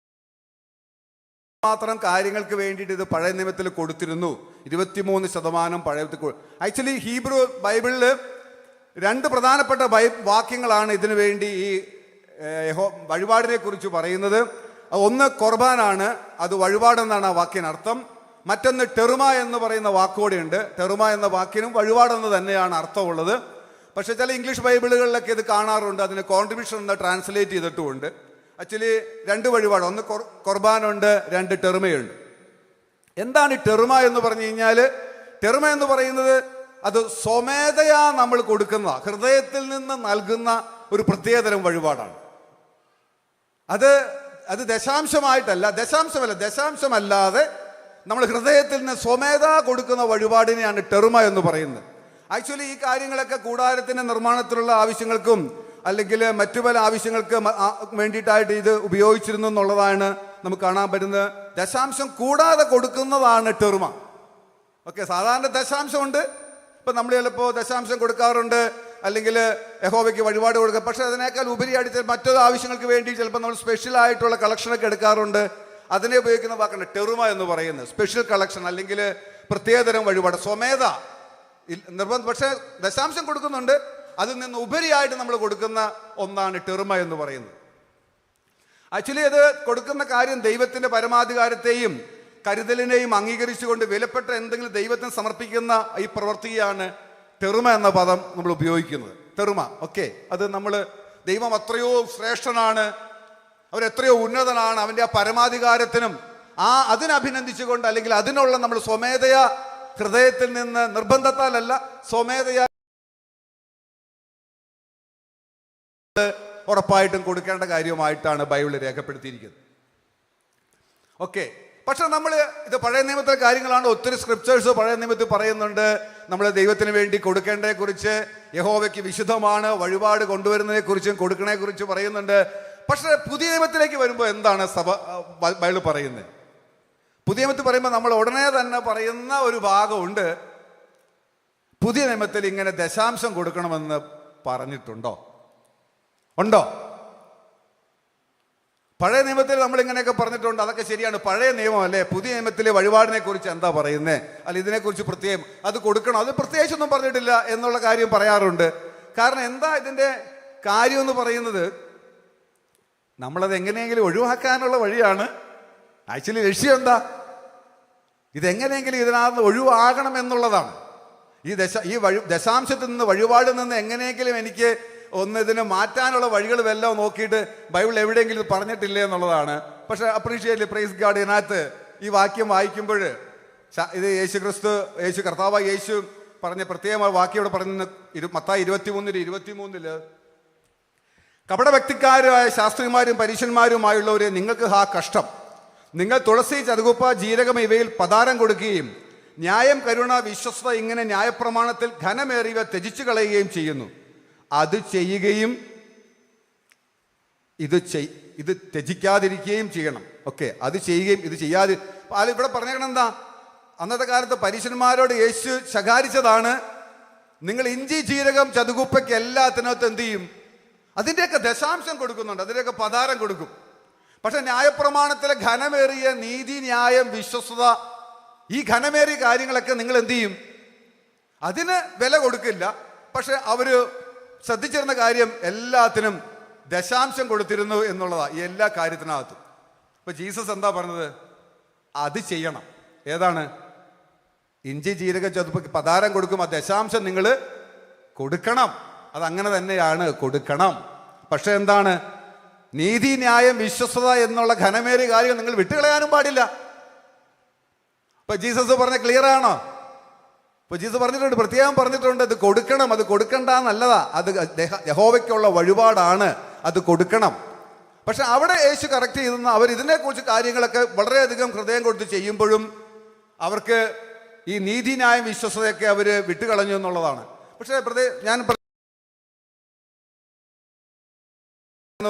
മാത്രം കാര്യങ്ങൾക്ക് വേണ്ടിയിട്ട് ഇത് പഴയ നിയമത്തിൽ കൊടുത്തിരുന്നു. 23% പഴയ. ആക്ച്വലി ഹീബ്രു ബൈബിളിൽ 2 പ്രധാനപ്പെട്ട വാക്യങ്ങളാണ് ഇതിനു വേണ്ടി ഈ വഴിപാടിനെ കുറിച്ച് പറയുന്നത്. ഒന്ന് കൊർബാനാണ്, അത് വഴിപാടെന്നാണ് ആ വാക്കിനർത്ഥം. മറ്റൊന്ന് ടെറുമ എന്ന് പറയുന്ന വാക്കുകൂടെയുണ്ട്. ടെറുമ എന്ന വാക്കിനും വഴിപാടെന്ന് തന്നെയാണ് അർത്ഥമുള്ളത്. പക്ഷേ ചില ഇംഗ്ലീഷ് ബൈബിളുകളിലൊക്കെ ഇത് കാണാറുണ്ട്, അതിന് കോൺട്രിബ്യൂഷൻ എന്ന് ട്രാൻസ്ലേറ്റ് ചെയ്തിട്ടുമുണ്ട്. ആക്ച്വലി 2 വഴിപാട്, ഒന്ന് കൊർബാനുണ്ട്, 2 ടെറുമയുണ്ട്. എന്താണ് ഈ ടെറുമ എന്ന് പറഞ്ഞു കഴിഞ്ഞാൽ? ടെറുമ എന്ന് പറയുന്നത് അത് സ്വമേധയാ നമ്മൾ കൊടുക്കുന്ന, ഹൃദയത്തിൽ നിന്ന് നൽകുന്ന ഒരു പ്രത്യേകതരം വഴിപാടാണ്. അത് ദശാംശമല്ലാതെ നമ്മൾ ഹൃദയത്തിൽ നിന്ന് സ്വമേധ കൊടുക്കുന്ന വഴിപാടിനെയാണ് ടെറുമ എന്ന് പറയുന്നത്. ആക്ച്വലി ഈ കാര്യങ്ങളൊക്കെ കൂടാരത്തിന്റെ നിർമ്മാണത്തിലുള്ള ആവശ്യങ്ങൾക്കും അല്ലെങ്കിൽ മറ്റു പല ആവശ്യങ്ങൾക്ക് വേണ്ടിയിട്ടായിട്ട് ഇത് ഉപയോഗിച്ചിരുന്നു എന്നുള്ളതാണ് നമുക്ക് കാണാൻ പറ്റുന്നത്. ദശാംശം കൂടാതെ കൊടുക്കുന്നതാണ് ടെറുമ. ഓക്കെ, സാധാരണ ദശാംശമുണ്ട്. ഇപ്പം നമ്മൾ ചിലപ്പോൾ ദശാംശം കൊടുക്കാറുണ്ട്, അല്ലെങ്കിൽ യഹോവയ്ക്ക് വഴിപാട് കൊടുക്കുക. പക്ഷേ അതിനേക്കാൾ ഉപരിയായിട്ട് മറ്റൊരു ആവശ്യങ്ങൾക്ക് വേണ്ടി ചിലപ്പോൾ നമ്മൾ സ്പെഷ്യൽ ആയിട്ടുള്ള കളക്ഷനൊക്കെ എടുക്കാറുണ്ട്. അതിനെ ഉപയോഗിക്കുന്ന വാക്കാണ് ടെറുമ എന്ന് പറയുന്നത്. സ്പെഷ്യൽ കളക്ഷൻ അല്ലെങ്കിൽ പ്രത്യേകതരം വഴിപാട്, സ്വമേധ നിർബന്ധം. പക്ഷേ ദശാംശം കൊടുക്കുന്നുണ്ട്, അതിൽ നിന്ന് ഉപരിയായിട്ട് നമ്മൾ കൊടുക്കുന്ന ഒന്നാണ് ടെറുമ എന്ന് പറയുന്നത്. ആക്ച്വലി അത് കൊടുക്കുന്ന കാര്യം ദൈവത്തിന്റെ പരമാധികാരത്തെയും കരുതലിനെയും അംഗീകരിച്ചുകൊണ്ട് വിലപ്പെട്ട എന്തെങ്കിലും ദൈവത്തിന് സമർപ്പിക്കുന്ന ഈ പ്രവൃത്തിയാണ് ടെറുമ എന്ന പദം നമ്മൾ ഉപയോഗിക്കുന്നത്. ടെറുമ, ഓക്കെ, അത് നമ്മൾ ദൈവം അത്രയോ ശ്രേഷ്ഠനാണ്, അവരെത്രയോ ഉന്നതനാണ്, അവൻ്റെ ആ പരമാധികാരത്തിനും അതിനഭിനന്ദിച്ചുകൊണ്ട് അല്ലെങ്കിൽ അതിനുള്ള നമ്മൾ സ്വമേധയാ ഹൃദയത്തിൽ നിന്ന് നിർബന്ധത്താലല്ല സ്വമേധയാ ഉറപ്പായിട്ടും കൊടുക്കേണ്ട കാര്യമായിട്ടാണ് ബൈബിളിൽ രേഖപ്പെടുത്തിയിരിക്കുന്നത്. ഓക്കെ, പക്ഷെ നമ്മൾ ഇത് പഴയ നിയമത്തിലെ കാര്യങ്ങളാണ്. ഒത്തിരി സ്ക്രിപ്റ്റേഴ്സ് പഴയ നിയമത്തിൽ പറയുന്നുണ്ട് നമ്മൾ ദൈവത്തിന് വേണ്ടി കൊടുക്കേണ്ടതിനെ കുറിച്ച്, യഹോവയ്ക്ക് വിശുദ്ധമാണ് വഴിപാട് കൊണ്ടുവരുന്നതിനെ കുറിച്ചും കൊടുക്കണേ കുറിച്ച് പറയുന്നുണ്ട്. പക്ഷെ പുതിയ നിയമത്തിലേക്ക് വരുമ്പോൾ എന്താണ് ബൈബിൾ പറയുന്നത്? പുതിയ നിയമത്തിൽ പറയുമ്പോൾ നമ്മൾ ഉടനെ തന്നെ പറയുന്ന ഒരു ഭാഗമുണ്ട്. പുതിയ നിയമത്തിൽ ഇങ്ങനെ ദശാംശം കൊടുക്കണമെന്ന് പറഞ്ഞിട്ടുണ്ടോ? ഉണ്ടോ? പഴയ നിയമത്തിൽ നമ്മൾ ഇങ്ങനെയൊക്കെ പറഞ്ഞിട്ടുണ്ട്, അതൊക്കെ ശരിയാണ്. പഴയ നിയമമല്ലേ? പുതിയ നിയമത്തിലെ വഴിപാടിനെ കുറിച്ച് എന്താ പറയുന്നത്? അല്ല ഇതിനെക്കുറിച്ച് പ്രത്യേകം അത് കൊടുക്കണം, അത് പ്രത്യേകിച്ചൊന്നും പറഞ്ഞിട്ടില്ല എന്നുള്ള കാര്യം പറയാറുണ്ട്. കാരണം എന്താ ഇതിൻ്റെ കാര്യം എന്ന് പറയുന്നത്, നമ്മളത് എങ്ങനെയെങ്കിലും ഒഴിവാക്കാനുള്ള വഴിയാണ്. ആക്ച്വലി ലക്ഷ്യം എന്താ? ഇതെങ്ങനെയെങ്കിലും ഇതിനകത്ത് ഒഴിവാകണം എന്നുള്ളതാണ്. ഈ ദശാംശത്തിൽ നിന്ന് വഴിപാടിൽ നിന്ന് എങ്ങനെയെങ്കിലും എനിക്ക് ഇതിനെ മാറ്റാനുള്ള വഴികൾ വല്ലതും നോക്കിയിട്ട് ബൈബിൾ എവിടെയെങ്കിലും പറഞ്ഞിട്ടില്ലേ എന്നുള്ളതാണ്. പക്ഷെ അപ്രീഷിയേറ്റ്, പ്രൈസ് ഗാഡ്, ഇതിനകത്ത് ഈ വാക്യം വായിക്കുമ്പോൾ ഇത് യേശു കർത്താവായ യേശു പറഞ്ഞ പ്രത്യേകമായ വാക്യം ഇവിടെ പറയുന്ന മത്തായി 23:23 കപടഭക്തിക്കാരായ ശാസ്ത്രിമാരും പരീശന്മാരുമായുള്ളവരെ, നിങ്ങൾക്ക് കഷ്ടം. നിങ്ങൾ തുളസി, ചതുകുപ്പ, ജീരകം ഇവയിൽ പദാരം കൊടുക്കുകയും ന്യായം, കരുണ, വിശ്വസ്തത ഇങ്ങനെ ന്യായപ്രമാണത്തിൽ ഘനമേറിയവ ത്യജിച്ചു കളയുകയും ചെയ്യുന്നു. അത് ചെയ്യുകയും ഇത് ത്യജിക്കാതിരിക്കുകയും ചെയ്യണം. ഓക്കെ, അത് ചെയ്യുകയും ഇത് ചെയ്യാതെ. ഇവിടെ പറഞ്ഞേക്കണം എന്താ? അന്നത്തെ കാലത്ത് പരീശന്മാരോട് യേശു ശകാരിച്ചതാണ്, നിങ്ങൾ ഇഞ്ചി, ജീരകം, ചതുകുപ്പയ്ക്ക് എല്ലാത്തിനകത്ത് എന്ത് ചെയ്യും? അതിൻ്റെയൊക്കെ ദശാംശം കൊടുക്കുന്നുണ്ട്, അതിൻ്റെയൊക്കെ പദാരം കൊടുക്കും. പക്ഷെ ന്യായപ്രമാണത്തിലെ ഘനമേറിയ നീതി, ന്യായം, വിശ്വസ്തത, ഈ ഘനമേറിയ കാര്യങ്ങളൊക്കെ നിങ്ങൾ എന്ത് ചെയ്യും? അതിന് വില കൊടുക്കില്ല. പക്ഷെ അവര് ശ്രദ്ധിച്ചിരുന്ന കാര്യം എല്ലാത്തിനും ദശാംശം കൊടുത്തിരുന്നു എന്നുള്ളതാ, ഈ എല്ലാ കാര്യത്തിനകത്തും. ഇപ്പൊ ജീസസ് എന്താ പറഞ്ഞത്? അത് ചെയ്യണം. ഏതാണ്? ഇഞ്ചി, ജീരക, ചതുപ്പ് പദാരം കൊടുക്കും, ആ ദശാംശം നിങ്ങൾ കൊടുക്കണം. അതങ്ങനെ തന്നെയാണ്, കൊടുക്കണം. പക്ഷെ എന്താണ്? നീതി, ന്യായം, വിശ്വസ്തത എന്നുള്ള ഘനമേറിയ കാര്യം നിങ്ങൾ വിട്ടുകളയാനും പാടില്ല. ഇപ്പൊ ജീസസ് പറഞ്ഞ ക്ലിയർ ആണോ? ഇപ്പൊ ജീസസ് പറഞ്ഞിട്ടുണ്ട്, പ്രത്യേകം പറഞ്ഞിട്ടുണ്ട്, അത് കൊടുക്കണം. അത് കൊടുക്കണ്ടെന്നല്ലതാ, അത് യഹോവയ്ക്കുള്ള വഴിപാടാണ്, അത് കൊടുക്കണം. പക്ഷെ അവിടെ യേശു കറക്റ്റ് ചെയ്തെന്ന് അവർ ഇതിനെക്കുറിച്ച് കാര്യങ്ങളൊക്കെ വളരെയധികം ഹൃദയം കൊടുത്ത് ചെയ്യുമ്പോഴും അവർക്ക് ഈ നീതി, ന്യായം, വിശ്വസ്തതയൊക്കെ അവർ വിട്ടുകളഞ്ഞു എന്നുള്ളതാണ്. പക്ഷേ ഞാൻ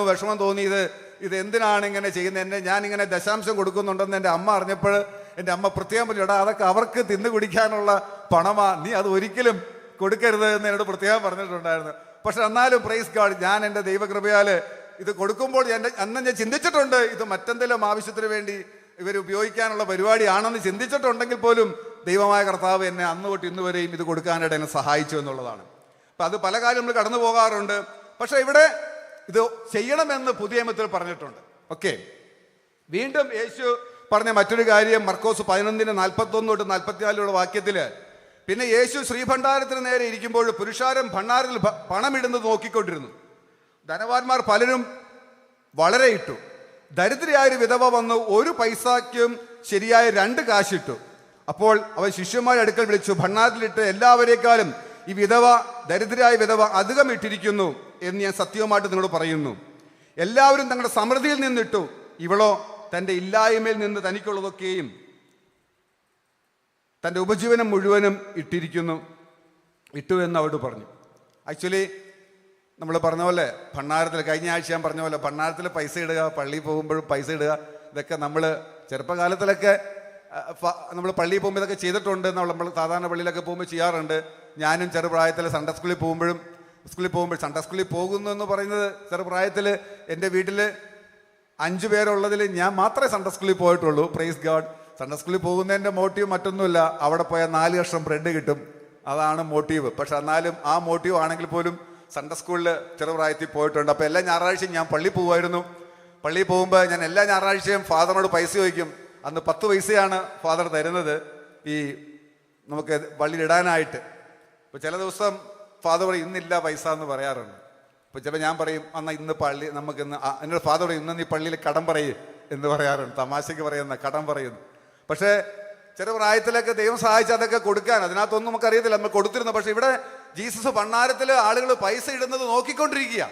വിഷമം തോന്നിയത്, ഇത് എന്തിനാണ് ഇങ്ങനെ ചെയ്യുന്നത്? ഞാനിങ്ങനെ ദശാംശം കൊടുക്കുന്നുണ്ടെന്ന് എൻ്റെ അമ്മ അറിഞ്ഞപ്പോൾ എൻ്റെ അമ്മ പ്രത്യേകം പറഞ്ഞു, എടാ അതൊക്കെ അവർക്ക് തിന്നു കുടിക്കാനുള്ള പണമാ, നീ അത് ഒരിക്കലും കൊടുക്കരുത് എന്ന് എന്നോട് പ്രത്യേകം പറഞ്ഞിട്ടുണ്ടായിരുന്നു. പക്ഷെ എന്നാലും പ്രൈസ് ഗോഡ്, ഞാൻ എൻ്റെ ദൈവകൃപയാൽ ഇത് കൊടുക്കുമ്പോൾ അന്ന് ഞാൻ ചിന്തിച്ചിട്ടുണ്ട്, ഇത് മറ്റെന്തെങ്കിലും ആവശ്യത്തിന് വേണ്ടി ഇവർ ഉപയോഗിക്കാനുള്ള പരിപാടിയാണെന്ന് ചിന്തിച്ചിട്ടുണ്ടെങ്കിൽ പോലും ദൈവമായ കർത്താവ് എന്നെ അന്ന് തൊട്ട് ഇന്ന് വരെയും ഇത് കൊടുക്കാനായിട്ട് എന്നെ സഹായിച്ചു എന്നുള്ളതാണ്. അപ്പം അത് പല കാര്യം നമ്മൾ കടന്നു പോകാറുണ്ട്. പക്ഷെ ഇവിടെ ഇത് ചെയ്യണമെന്ന് പുതിയ നിയമത്തിൽ പറഞ്ഞിട്ടുണ്ട്. ഓക്കെ, വീണ്ടും യേശു പറഞ്ഞ മറ്റൊരു കാര്യം മർക്കോസ് 11:41-44 വാക്യത്തില്, പിന്നെ യേശു ശ്രീഭണ്ഡാരത്തിന് നേരെ ഇരിക്കുമ്പോൾ പുരുഷാരം ഭണ്ഡാരത്തിൽ പണമിടുന്നത് നോക്കിക്കൊണ്ടിരുന്നു. ധനവാന്മാർ പലരും വളരെ ഇട്ടു. ദരിദ്രയായൊരു വിധവ വന്നു 1 പൈസയ്ക്കും ശരിയായ 2 കാശിട്ടു. അപ്പോൾ അവൻ ശിഷ്യന്മാരുടെ അടുക്കൽ വിളിച്ചു, ഭണ്ഡാരത്തിലിട്ട് എല്ലാവരേക്കാളും ഈ വിധവ, ദരിദ്രയായ വിധവ അധികം ഇട്ടിരിക്കുന്നു എന്ന് ഞാൻ സത്യവുമായിട്ട് നിങ്ങളോട് പറയുന്നു. എല്ലാവരും തങ്ങളുടെ സമൃദ്ധിയിൽ നിന്നിട്ടു, ഇവളോ തൻ്റെ ഇല്ലായ്മയിൽ നിന്ന് തനിക്കുള്ളതൊക്കെയും തൻ്റെ ഉപജീവനം മുഴുവനും ഇട്ടു എന്ന് അവരോട് പറഞ്ഞു. ആക്ച്വലി നമ്മൾ പറഞ്ഞ പോലെ ഭണ്ഡാരത്തിൽ, കഴിഞ്ഞ ആഴ്ച ഞാൻ പറഞ്ഞ പോലെ ഭണ്ഡാരത്തിൽ പൈസ ഇടുക, പള്ളിയിൽ പോകുമ്പോഴും പൈസ ഇടുക, ഇതൊക്കെ നമ്മൾ ചെറുപ്പകാലത്തിലൊക്കെ നമ്മൾ പള്ളിയിൽ പോകുമ്പോൾ ഇതൊക്കെ ചെയ്തിട്ടുണ്ട്. നമ്മൾ സാധാരണ പള്ളിയിലൊക്കെ പോകുമ്പോൾ ചെയ്യാറുണ്ട്. ഞാനും ചെറുപ്രായത്തിൽ സൺഡേ സ്കൂളിൽ പോകുമ്പോൾ സൺഡേ സ്കൂളിൽ പോകുന്നു എന്ന് പറയുന്നത്, ചെറുപ്രായത്തിൽ എൻ്റെ വീട്ടിൽ 5 പേരുള്ളതിൽ ഞാൻ മാത്രമേ സൺഡേ സ്കൂളിൽ പോയിട്ടുള്ളൂ. Praise God. സൺഡേ സ്കൂളിൽ പോകുന്നതിൻ്റെ മോട്ടീവ് മറ്റൊന്നുമില്ല, അവിടെ പോയാൽ 4 കഷ്ണം ബ്രെഡ് കിട്ടും, അതാണ് മോട്ടീവ്. പക്ഷെ എന്നാലും ആ മോട്ടീവ് ആണെങ്കിൽ പോലും സൺഡേ സ്കൂളിൽ ചെറുപ്രായത്തിൽ പോയിട്ടുണ്ട്. അപ്പോൾ എല്ലാ ഞായറാഴ്ചയും ഞാൻ പള്ളിയിൽ പോകുമായിരുന്നു. പള്ളിയിൽ പോകുമ്പോൾ ഞാൻ എല്ലാ ഞായറാഴ്ചയും ഫാദറിനോട് പൈസ ചോദിക്കും. അന്ന് 10 പൈസയാണ് ഫാദർ തരുന്നത് ഈ നമുക്ക് പള്ളിയിലിടാനായിട്ട്. ഇപ്പോൾ ചില ദിവസം ഫാദർ പറയും ഇന്നില്ല പൈസ എന്ന് പറയാറുണ്ട്. ഇപ്പോൾ ചിലപ്പോൾ ഞാൻ പറയും എന്നാൽ ഇന്ന് പള്ളി നമുക്കിന്ന്, എന്നോട് ഫാദർ പറയും ഇന്ന് നീ പള്ളിയിൽ കടം പറയും എന്ന് പറയാറുണ്ട്. തമാശയ്ക്ക് പറയുന്ന കടം പറയുന്നു. പക്ഷേ ചെറുപ്രായത്തിലൊക്കെ ദൈവം സഹായിച്ച് അതൊക്കെ കൊടുക്കാൻ, അതിനകത്തൊന്നും നമുക്കറിയത്തില്ല, നമ്മൾ കൊടുത്തിരുന്നു. പക്ഷെ ഇവിടെ ജീസസ് ഭണ്ഡാരത്തിൽ ആളുകൾ പൈസ ഇടുന്നത് നോക്കിക്കൊണ്ടിരിക്കുക.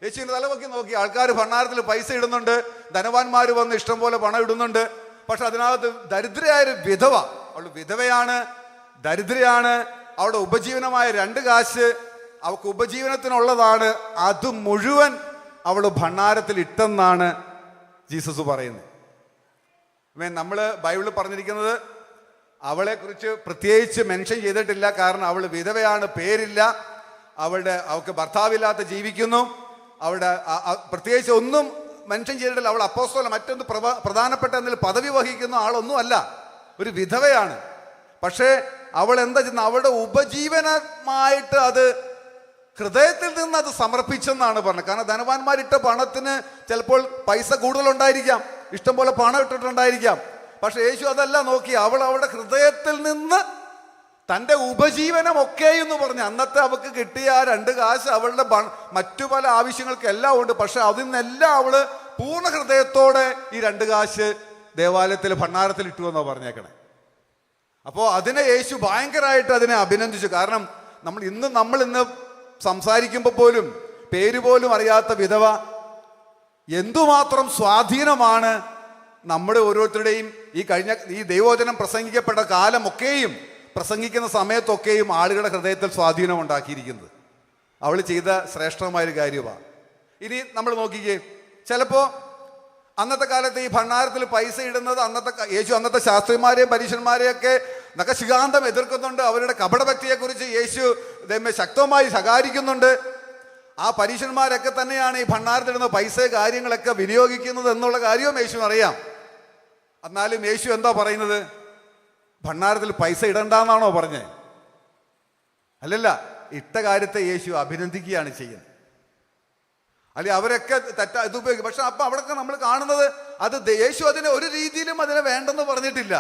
യേശുവിൻ്റെ തലവൊക്കെ നോക്കി ആൾക്കാർ ഭണ്ഡാരത്തിൽ പൈസ ഇടുന്നുണ്ട്. ധനവാന്മാർ വന്ന് ഇഷ്ടം പോലെ പണം ഇടുന്നുണ്ട്. പക്ഷെ അതിനകത്ത് ദരിദ്രയായൊരു വിധവ, അവൾ വിധവയാണ്, ദരിദ്രയാണ്, അവളുടെ ഉപജീവനമായ 2 കാശ് അവൾക്ക് ഉപജീവനത്തിനുള്ളതാണ്, അത് മുഴുവൻ അവൾ ഭണ്ഡാരത്തിൽ ഇട്ടെന്നാണ് ജീസസ് പറയുന്നത്. നമ്മൾ ബൈബിളിൽ പറഞ്ഞിരിക്കുന്നത് അവളെക്കുറിച്ച് പ്രത്യേകിച്ച് മെൻഷൻ ചെയ്തിട്ടില്ല. കാരണം അവൾ വിധവയാണ്, പേരില്ല, അവൾക്ക് ഭർത്താവില്ലാത്ത ജീവിക്കുന്നു, അവളുടെ പ്രത്യേകിച്ച് ഒന്നും മെൻഷൻ ചെയ്തിട്ടില്ല. അവൾ അപ്പോസ്തലൻ, മറ്റൊന്ന് പ്രധാനപ്പെട്ട എന്തെങ്കിലും പദവി വഹിക്കുന്ന ആളൊന്നും അല്ല, ഒരു വിധവയാണ്. പക്ഷേ അവൾ എന്താ ചെയ്യുന്നത്, അവളുടെ ഉപജീവനമായിട്ട് അത് ഹൃദയത്തിൽ നിന്ന് അത് സമർപ്പിച്ചെന്നാണ് പറഞ്ഞത്. കാരണം ധനവാന്മാരിട്ട പണത്തിന് ചിലപ്പോൾ പൈസ കൂടുതലുണ്ടായിരിക്കാം, ഇഷ്ടംപോലെ പണം ഇട്ടിട്ടുണ്ടായിരിക്കാം. പക്ഷെ യേശു അതല്ല നോക്കി, അവൾ അവളുടെ ഹൃദയത്തിൽ നിന്ന് തൻ്റെ ഉപജീവനമൊക്കെ എന്ന് പറഞ്ഞ്, അന്നത്തെ അവൾക്ക് കിട്ടിയ ആ 2 കാശ് അവളുടെ മറ്റു പല ആവശ്യങ്ങൾക്കെല്ലാം ഉണ്ട്. പക്ഷെ അതിൽ നിന്നെല്ലാം അവള് പൂർണ്ണ ഹൃദയത്തോടെ ഈ 2 കാശ് ദേവാലയത്തിൽ ഭണ്ഡാരത്തിൽ ഇട്ടു എന്നാണ് പറഞ്ഞേക്കണേ. അപ്പോൾ അതിനെ യേശു ഭയങ്കരമായിട്ട് അതിനെ അഭിനന്ദിച്ചു. കാരണം നമ്മൾ ഇന്ന് സംസാരിക്കുമ്പോൾ പോലും പേര് പോലും അറിയാത്ത വിധവ എന്തുമാത്രം സ്വാധീനമാണ് നമ്മുടെ ഓരോരുത്തരുടെയും ഈ ദൈവവചനം പ്രസംഗിക്കപ്പെട്ട കാലമൊക്കെയും പ്രസംഗിക്കുന്ന സമയത്തൊക്കെയും ആളുകളുടെ ഹൃദയത്തിൽ സ്വാധീനം ഉണ്ടാക്കിയിരിക്കുന്നത്. അവൾ ചെയ്ത ശ്രേഷ്ഠമായൊരു കാര്യമാണ്. ഇനി നമ്മൾ നോക്കിക്കേ, ചിലപ്പോൾ അന്നത്തെ കാലത്ത് ഈ ഭണ്ഡാരത്തിൽ പൈസ ഇടുന്നത് യേശു അന്നത്തെ ശാസ്ത്രിമാരെയും പരീക്ഷന്മാരെയൊക്കെ നഖശികാന്തം എതിർക്കുന്നുണ്ട്. അവരുടെ കപടഭക്തിയെക്കുറിച്ച് യേശു ശക്തമായി ശകാരിക്കുന്നുണ്ട്. ആ പരീക്ഷന്മാരൊക്കെ തന്നെയാണ് ഈ ഭണ്ഡാരത്തിടുന്ന പൈസ കാര്യങ്ങളൊക്കെ വിനിയോഗിക്കുന്നത് എന്നുള്ള കാര്യവും യേശു അറിയാം. എന്നാലും യേശു എന്താ പറയുന്നത്, ഭണ്ഡാരത്തിൽ പൈസ ഇടണ്ടെന്നാണോ പറഞ്ഞേ? അല്ലല്ല, ഇട്ട കാര്യത്തെ യേശു അഭിനന്ദിക്കുകയാണ് ചെയ്യുന്നത്. അല്ലെ അവരൊക്കെ ഇത് ഉപയോഗിക്കും. പക്ഷെ അപ്പൊ അവിടെയൊക്കെ നമ്മൾ കാണുന്നത് അത് യേശു അതിനെ ഒരു രീതിയിലും അതിനെ വേണ്ടെന്ന് പറഞ്ഞിട്ടില്ല.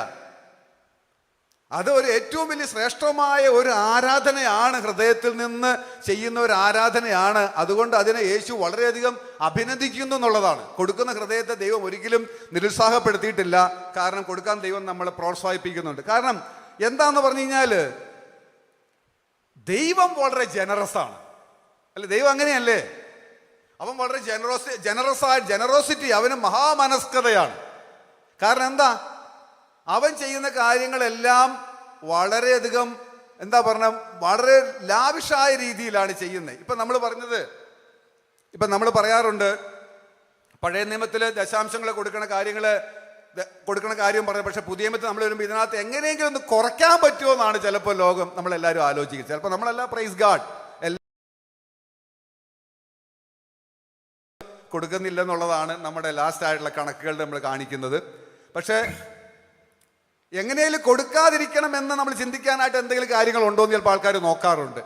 അത് ഒരു ഏറ്റവും വലിയ ശ്രേഷ്ഠമായ ഒരു ആരാധനയാണ്, ഹൃദയത്തിൽ നിന്ന് ചെയ്യുന്ന ഒരു ആരാധനയാണ്. അതുകൊണ്ട് അതിനെ യേശു വളരെയധികം അഭിനന്ദിക്കുന്നു എന്നുള്ളതാണ്. കൊടുക്കുന്ന ഹൃദയത്തെ ദൈവം ഒരിക്കലും നിരുത്സാഹപ്പെടുത്തിയിട്ടില്ല. കാരണം കൊടുക്കാൻ ദൈവം നമ്മളെ പ്രോത്സാഹിപ്പിക്കുന്നുണ്ട്. കാരണം എന്താന്ന് പറഞ്ഞു കഴിഞ്ഞാൽ ദൈവം വളരെ ജനറസാണ്. അല്ലെ, ദൈവം അങ്ങനെയല്ലേ? അവൻ വളരെ ജനറോസിറ്റി, അവന് മഹാമനസ്കതയാണ്. കാരണം എന്താ, അവൻ ചെയ്യുന്ന കാര്യങ്ങളെല്ലാം വളരെയധികം വളരെ ലാവിഷായ രീതിയിലാണ് ചെയ്യുന്നത്. ഇപ്പം നമ്മൾ പറയാറുണ്ട്, പഴയ നിയമത്തിൽ ദശാംശങ്ങൾ കൊടുക്കുന്ന കാര്യങ്ങൾ കൊടുക്കണ കാര്യം പറഞ്ഞത്. പക്ഷെ പുതിയ നിയമത്തിൽ നമ്മൾ വരുമ്പോൾ ഇതിനകത്ത് എങ്ങനെയെങ്കിലും ഒന്ന് കുറയ്ക്കാൻ പറ്റുമോ എന്നാണ് ചിലപ്പോൾ ലോകം നമ്മളെല്ലാവരും ആലോചിക്കുന്നത്. ചിലപ്പോൾ നമ്മളെല്ലാം പ്രൈസ് ഗാഡ് കൊടുക്കുന്നില്ല എന്നുള്ളതാണ് നമ്മുടെ ലാസ്റ്റ് ആയിട്ടുള്ള കണക്കുകൾ നമ്മൾ കാണിക്കുന്നത്. പക്ഷേ എങ്ങനെയും കൊടുക്കാതിരിക്കണം എന്ന് നമ്മൾ ചിന്തിക്കാനായിട്ട് എന്തെങ്കിലും കാര്യങ്ങളുണ്ടോ എന്ന് ചിലപ്പോൾ ആൾക്കാർ നോക്കാറുണ്ട്.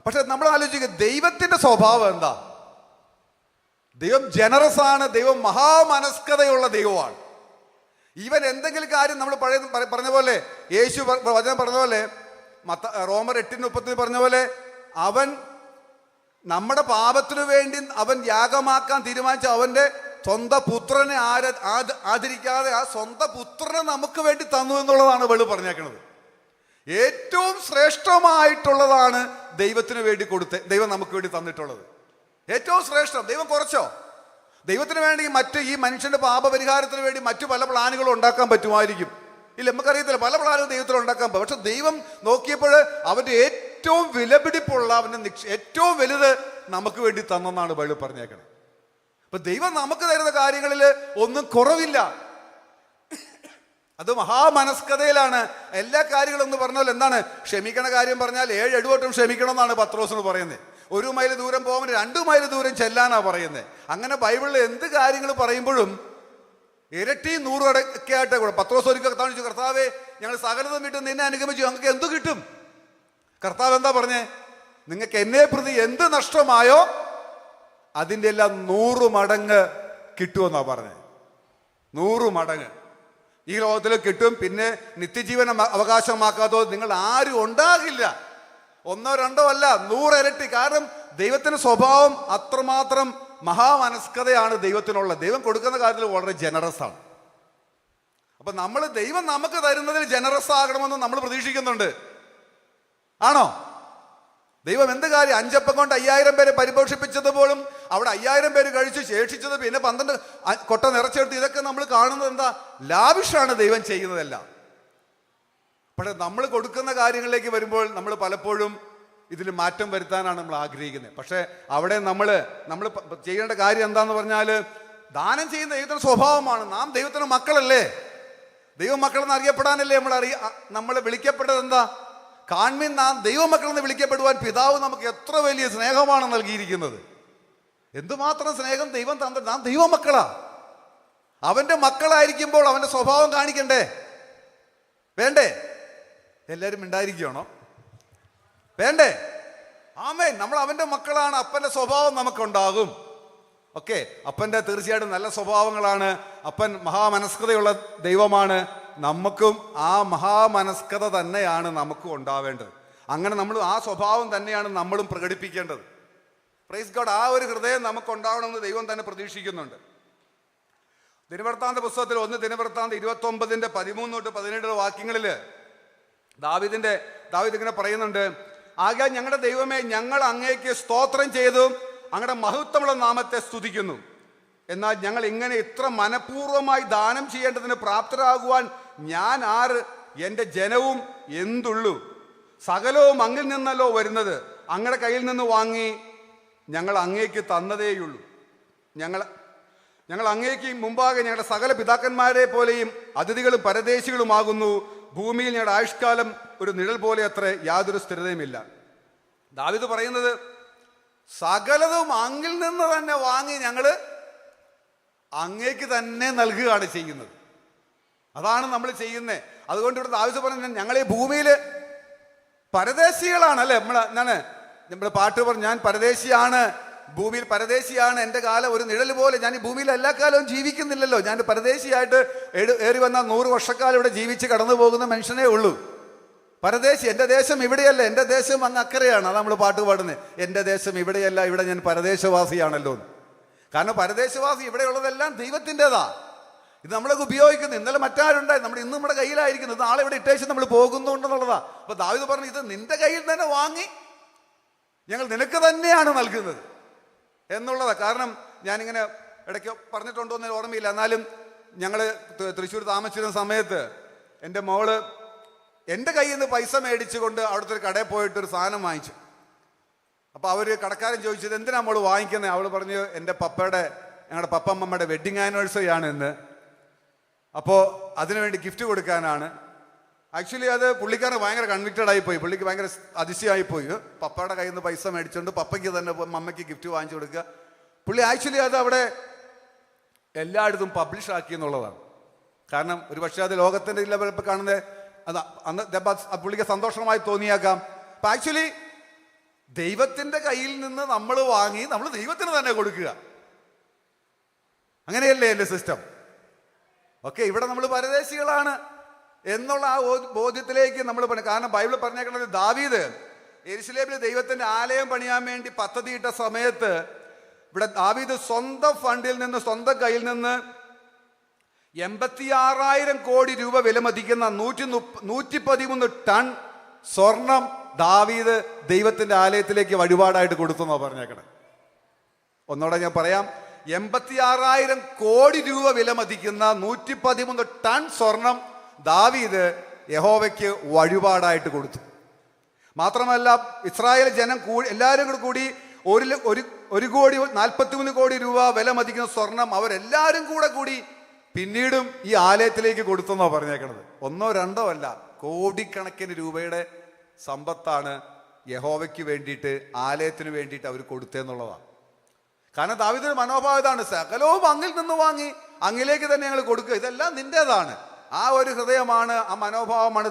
പക്ഷെ നമ്മൾ ആലോചിക്കുക, ദൈവത്തിന്റെ സ്വഭാവം എന്താ? ദൈവം ജനറസ് ആണ്. ദൈവം മഹാമനസ്കതയുള്ള ദൈവമാണ്. ഈവൻ എന്തെങ്കിലും കാര്യം നമ്മൾ പറഞ്ഞ പോലെ, യേശു വചനം പറഞ്ഞ പോലെ, റോമർ 8:30 പറഞ്ഞ പോലെ, അവൻ നമ്മുടെ പാപത്തിനു വേണ്ടി അവൻ യാഗമാക്കാൻ തീരുമാനിച്ച അവന്റെ സ്വന്തം പുത്രനെ ആദരിക്കാതെ ആ സ്വന്തം പുത്രനെ നമുക്ക് വേണ്ടി തന്നു എന്നുള്ളതാണ് ബൈബിൾ പറഞ്ഞേക്കുന്നത്. ഏറ്റവും ശ്രേഷ്ഠമായിട്ടുള്ളതാണ് ദൈവത്തിന് വേണ്ടി ദൈവം നമുക്ക് വേണ്ടി തന്നിട്ടുള്ളത്. ഏറ്റവും ശ്രേഷ്ഠം. ദൈവം കുറച്ചോ? ദൈവത്തിന് വേണ്ടി ഈ മനുഷ്യന്റെ പാപപരിഹാരത്തിന് വേണ്ടി മറ്റു പല പ്ലാനുകളും ഉണ്ടാക്കാൻ പറ്റുമായിരിക്കും. ഇല്ല, നമുക്കറിയത്തില്ല, പല പ്ലാനുകളും ദൈവത്തിൽ ഉണ്ടാക്കാൻ പറ്റും. പക്ഷെ ദൈവം നോക്കിയപ്പോൾ അവന്റെ ഏറ്റവും വിലപിടിപ്പുള്ള അവന്റെ ഏറ്റവും വലുത് നമുക്ക് വേണ്ടി തന്നെന്നാണ് ബൈബിൾ പറഞ്ഞേക്കുന്നത്. അപ്പൊ ദൈവം നമുക്ക് തരുന്ന കാര്യങ്ങളിൽ ഒന്നും കുറവില്ല. അത് മഹാമനസ്കതയിലാണ് എല്ലാ കാര്യങ്ങളും. എന്ന് പറഞ്ഞാൽ എന്താണ്? ക്ഷമിക്കണ കാര്യം പറഞ്ഞാൽ 7 അടിവട്ടം ക്ഷമിക്കണം എന്നാണ് പത്രോസിന് പറയുന്നത്. 1 മൈൽ ദൂരം പോകുമ്പോൾ 2 മൈൽ ദൂരം ചെല്ലാനാ പറയുന്നത്. അങ്ങനെ ബൈബിളിൽ എന്ത് കാര്യങ്ങൾ പറയുമ്പോഴും ഇരട്ടി 100 ഒക്കെ ആയിട്ട് കൂടെ. പത്രോസ് ഒരിക്കൽ കർത്താവ് ചോദിച്ചു, കർത്താവേ, ഞങ്ങൾ സകലതും വിട്ട് നിന്നെ അനുഗമിച്ചു, ഞങ്ങൾക്ക് എന്ത് കിട്ടും? കർത്താവ് എന്താ പറഞ്ഞേ? നിങ്ങൾക്ക് എന്നെ പ്രതി എന്ത് നഷ്ടമായോ അതിൻ്റെ എല്ലാം 100 മടങ്ങ് കിട്ടുമെന്നാ പറഞ്ഞത്. 100 മടങ്ങ് ഈ ലോകത്തിൽ കിട്ടും. പിന്നെ നിത്യജീവൻ അവകാശമാക്കാത്തോ നിങ്ങൾ ആരും ഉണ്ടാകില്ല. 1 2 അല്ല, 100 ഇരട്ടി. കാരണം ദൈവത്തിന്റെ സ്വഭാവം അത്രമാത്രം മഹാമനസ്കതയാണ് ദൈവത്തിനുള്ളത്. ദൈവം കൊടുക്കുന്ന കാര്യത്തിൽ വളരെ ജനറസ് ആണ്. അപ്പൊ ദൈവം നമുക്ക് തരുന്നതിൽ ജനറസ് ആകണമെന്ന് നമ്മൾ പ്രതീക്ഷിക്കുന്നുണ്ട്. ആണോ? ദൈവം എന്ത് കാര്യം? 5 അപ്പം കൊണ്ട് 5000 പേരെ പരിപോഷിപ്പിച്ചതുപോലും അവിടെ 5000 പേര് കഴിച്ച് ശേഷിച്ചത് പിന്നെ 12 കൊട്ട നിറച്ചെടുത്ത്, ഇതൊക്കെ നമ്മൾ കാണുന്നത് എന്താ? ലാവിഷാണ് ദൈവം ചെയ്യുന്നതെല്ലാം. പക്ഷെ നമ്മൾ കൊടുക്കുന്ന കാര്യങ്ങളിലേക്ക് വരുമ്പോൾ നമ്മൾ പലപ്പോഴും ഇതിൽ മാറ്റം വരുത്താനാണ് നമ്മൾ ആഗ്രഹിക്കുന്നത്. പക്ഷെ അവിടെ നമ്മൾ ചെയ്യേണ്ട കാര്യം എന്താന്ന് പറഞ്ഞാൽ, ദാനം ചെയ്യുന്ന ദൈവത്തിന്റെ സ്വഭാവമാണ്. നാം ദൈവത്തിന്റെ മക്കളല്ലേ? ദൈവമക്കളെന്ന് അറിയപ്പെടാനല്ലേ നമ്മൾ വിളിക്കപ്പെട്ടത്? എന്താ? കാൺമീൻ നാം ദൈവമക്കളെന്ന് വിളിക്കപ്പെടുവാൻ പിതാവ് നമുക്ക് എത്ര വലിയ സ്നേഹമാണ് നൽകിയിരിക്കുന്നത്. എന്തുമാത്രം സ്നേഹം ദൈവം തന്നിട്ട്. നാം ദൈവമക്കളാ. അവന്റെ മക്കളായിരിക്കുമ്പോൾ അവന്റെ സ്വഭാവം കാണിക്കണ്ടേ? വേണ്ടേ? എല്ലാവരും ഉണ്ടായിരിക്കണോ? വേണ്ടേ? ആമേൻ. നമ്മൾ അവന്റെ മക്കളാണ്. അപ്പന്റെ സ്വഭാവം നമുക്കുണ്ടാകും. ഓക്കെ, അപ്പന്റെ തീർച്ചയായിട്ടും നല്ല സ്വഭാവങ്ങളാണ്. അപ്പൻ മഹാമനസ്കതയുള്ള ദൈവമാണ്. നമുക്കും ആ മഹാമനസ്കത തന്നെയാണ് നമുക്കും ഉണ്ടാവേണ്ടത്. അങ്ങനെ നമ്മൾ ആ സ്വഭാവം തന്നെയാണ് നമ്മളും പ്രകടിപ്പിക്കേണ്ടത്. Praise God. ആ ഒരു ഹൃദയം നമുക്കുണ്ടാവണമെന്ന് ദൈവം തന്നെ പ്രതീക്ഷിക്കുന്നുണ്ട്. ദിനവൃത്താന്ത പുസ്തകത്തിൽ 1 ദിനവൃത്താന്ത 29:13-17 വാക്യങ്ങളിൽ ദാവീദ് ഇങ്ങനെ പറയുന്നുണ്ട്, ആകയാൽ ഞങ്ങളുടെ ദൈവമേ, ഞങ്ങൾ അങ്ങേക്ക് സ്തോത്രം ചെയ്തു അങ്ങയുടെ മഹത്വമുള്ള നാമത്തെ സ്തുതിക്കുന്നു. എന്നാൽ ഞങ്ങൾ ഇങ്ങനെ ഇത്ര മനഃപൂർവ്വമായി ദാനം ചെയ്യേണ്ടതിന് പ്രാപ്തരാകുവാൻ ഞാൻ ആര്, എൻ്റെ ജനവും എന്തുള്ളൂ? സകലവും അങ്ങിൽ നിന്നല്ലോ വരുന്നത്. അങ്ങയുടെ കയ്യിൽ നിന്ന് വാങ്ങി ഞങ്ങൾ അങ്ങേക്ക് തന്നതേയുള്ളൂ. ഞങ്ങൾ അങ്ങേക്ക് മുമ്പാകെ ഞങ്ങളുടെ സകല പിതാക്കന്മാരെ പോലെയും അതിഥികളും പരദേശികളുമാകുന്നു. ഭൂമിയിൽ ഞങ്ങളുടെ ആയുഷ്കാലം ഒരു നിഴൽ പോലെ അത്ര, യാതൊരു സ്ഥിരതയുമില്ല. ദാവീദ് പറയുന്നത്, സകലതും അങ്ങിൽ നിന്ന് തന്നെ വാങ്ങി ഞങ്ങൾ അങ്ങേക്ക് തന്നെ നൽകുകയാണ് ചെയ്യുന്നത്. അതാണ് നമ്മൾ ചെയ്യുന്നത്. അതുകൊണ്ട് ഇവിടെ ദാവീദ് പറഞ്ഞ, ഞങ്ങൾ ഈ ഭൂമിയിൽ പരദേശികളാണ് അല്ലേ? നമ്മുടെ പാട്ട് പറഞ്ഞു, ഞാൻ പരദേശിയാണ്, ഭൂമിയിൽ പരദേശിയാണ്. എൻ്റെ കാലം ഒരു നിഴൽ പോലെ. ഞാൻ ഈ ഭൂമിയിൽ എല്ലാ കാലവും ജീവിക്കുന്നില്ലല്ലോ. ഞാൻ പരദേശിയായിട്ട് ഏറി വന്നാൽ 100 വർഷക്കാലം ഇവിടെ ജീവിച്ച് കടന്നു പോകുന്ന മനുഷ്യനേ ഉള്ളൂ. പരദേശി. എൻ്റെ ദേശം ഇവിടെയല്ല, എൻ്റെ ദേശം അങ്ങ് അക്കരെയാണ്. അതാണ് നമ്മൾ പാട്ട് പാടുന്നത്. എൻ്റെ ദേശം ഇവിടെയല്ല, ഇവിടെ ഞാൻ പരദേശവാസിയാണല്ലോ. കാരണം പരദേശവാസി ഇവിടെയുള്ളതെല്ലാം ദൈവത്തിൻ്റെതാ. ഇത് നമ്മളൊക്കെ ഉപയോഗിക്കുന്നു. ഇന്നലെ മറ്റാരുണ്ടായി, ഇന്ന് നമ്മുടെ കയ്യിലായിരിക്കുന്നത്. നാളെ ഇവിടെ ഇട്ടേച്ച് നമ്മൾ പോകുന്നുണ്ടെന്നുള്ളതാ. അപ്പൊ ദാവീദ് പറഞ്ഞു, ഇത് നിന്റെ കയ്യിൽ തന്നെ വാങ്ങി ഞങ്ങൾ നിനക്ക് തന്നെയാണ് നൽകുന്നത് എന്നുള്ളതാ. കാരണം ഞാനിങ്ങനെ ഇടയ്ക്ക് പറഞ്ഞിട്ടുണ്ടോ എന്ന് ഓർമ്മയില്ല. എന്നാലും ഞങ്ങൾ തൃശ്ശൂർ താമസിച്ചിരുന്ന സമയത്ത് എൻ്റെ മോള് എൻ്റെ കയ്യിൽ നിന്ന് പൈസ മേടിച്ചുകൊണ്ട് അവിടുത്തെ ഒരു കടയിൽ പോയിട്ടൊരു സാധനം വാങ്ങിച്ചു. അപ്പോൾ അവർ കടക്കാരൻ ചോദിച്ചത്, എന്തിനാ നമ്മൾ വാങ്ങിക്കുന്നത്? അവൾ പറഞ്ഞു, ഞങ്ങളുടെ പപ്പമ്മയുടെ വെഡിങ് ആനിവേഴ്സറി ആണ് ഇന്ന്. അപ്പോൾ അതിനുവേണ്ടി ഗിഫ്റ്റ് കൊടുക്കാനാണ്. ആക്ച്വലി അത് പുള്ളിക്കാരൻ ഭയങ്കര കൺവിക്റ്റഡ് ആയിപ്പോയി, പുള്ളിക്ക് ഭയങ്കര അതിശയമായിപ്പോയി. പപ്പയുടെ കയ്യിൽ നിന്ന് പൈസ മേടിച്ചുകൊണ്ട് പപ്പയ്ക്ക് തന്നെ മമ്മയ്ക്ക് ഗിഫ്റ്റ് വാങ്ങിച്ചു കൊടുക്കുക. പുള്ളി ആക്ച്വലി അത് അവിടെ എല്ലായിടത്തും പബ്ലിഷ് ആക്കി എന്നുള്ളതാണ്. കാരണം ഒരു പക്ഷേ അത് ലോകത്തിൻ്റെ ലെവലിൽ കാണുന്നത് അത് അന്ന് പുള്ളിക്ക് സന്തോഷമായി തോന്നിയാക്കാം. അപ്പം ആക്ച്വലി ദൈവത്തിൻ്റെ കയ്യിൽ നിന്ന് നമ്മൾ വാങ്ങി നമ്മൾ ദൈവത്തിന് തന്നെ കൊടുക്കുക, അങ്ങനെയല്ലേ എൻ്റെ സിസ്റ്റം? ഓക്കെ, ഇവിടെ നമ്മൾ പരദേശികളാണ് എന്നുള്ള ആ ബോധ്യത്തിലേക്ക് നമ്മൾ പറഞ്ഞു. കാരണം ബൈബിൾ പറഞ്ഞേക്കുന്നത് ദാവീദ് യെരൂശലേമിൽ ദൈവത്തിന്റെ ആലയം പണിയാൻ വേണ്ടി പദ്ധതിയിട്ട സമയത്ത് ഇവിടെ ദാവീദ് സ്വന്തം ഫണ്ടിൽ നിന്ന്, സ്വന്തം കയ്യിൽ നിന്ന് 86,000 കോടി രൂപ വിലമതിക്കുന്ന 113 ടൺ സ്വർണം ദാവീദ് ദൈവത്തിന്റെ ആലയത്തിലേക്ക് വഴിപാടായിട്ട് കൊടുത്തു എന്നാണ് പറഞ്ഞേക്കണേ. ഒന്നോടെ ഞാൻ പറയാം, 86,000 കോടി രൂപ വിലമതിക്കുന്ന 113 ടൺ സ്വർണം ദാവീദ് യഹോവയ്ക്ക് വഴിപാടായിട്ട് കൊടുത്തു. മാത്രമല്ല ഇസ്രായേൽ ജനം എല്ലാവരും കൂടി 1,43 കോടി രൂപ വില മതിക്കുന്ന സ്വർണം അവരെല്ലാവരും കൂടി പിന്നീടും ഈ ആലയത്തിലേക്ക് കൊടുത്തെന്നോ പറഞ്ഞേക്കണത്. ഒന്നോ രണ്ടോ അല്ല, കോടിക്കണക്കിന് രൂപയുടെ സമ്പത്താണ് യഹോവയ്ക്ക് വേണ്ടിയിട്ട്, ആലയത്തിന് വേണ്ടിയിട്ട് അവർ കൊടുത്തെന്നുള്ളതാണ്. കാരണം ദാവീദിന്റെ മനോഭാവം ഇതാണ്, സകലവും അങ്ങിൽ നിന്ന് വാങ്ങി അങ്ങിലേക്ക് തന്നെ ഞങ്ങൾ കൊടുക്കുക, ഇതെല്ലാം നിന്റേതാണ്. ആ ഒരു ഹൃദയമാണ്, ആ മനോഭാവമാണ്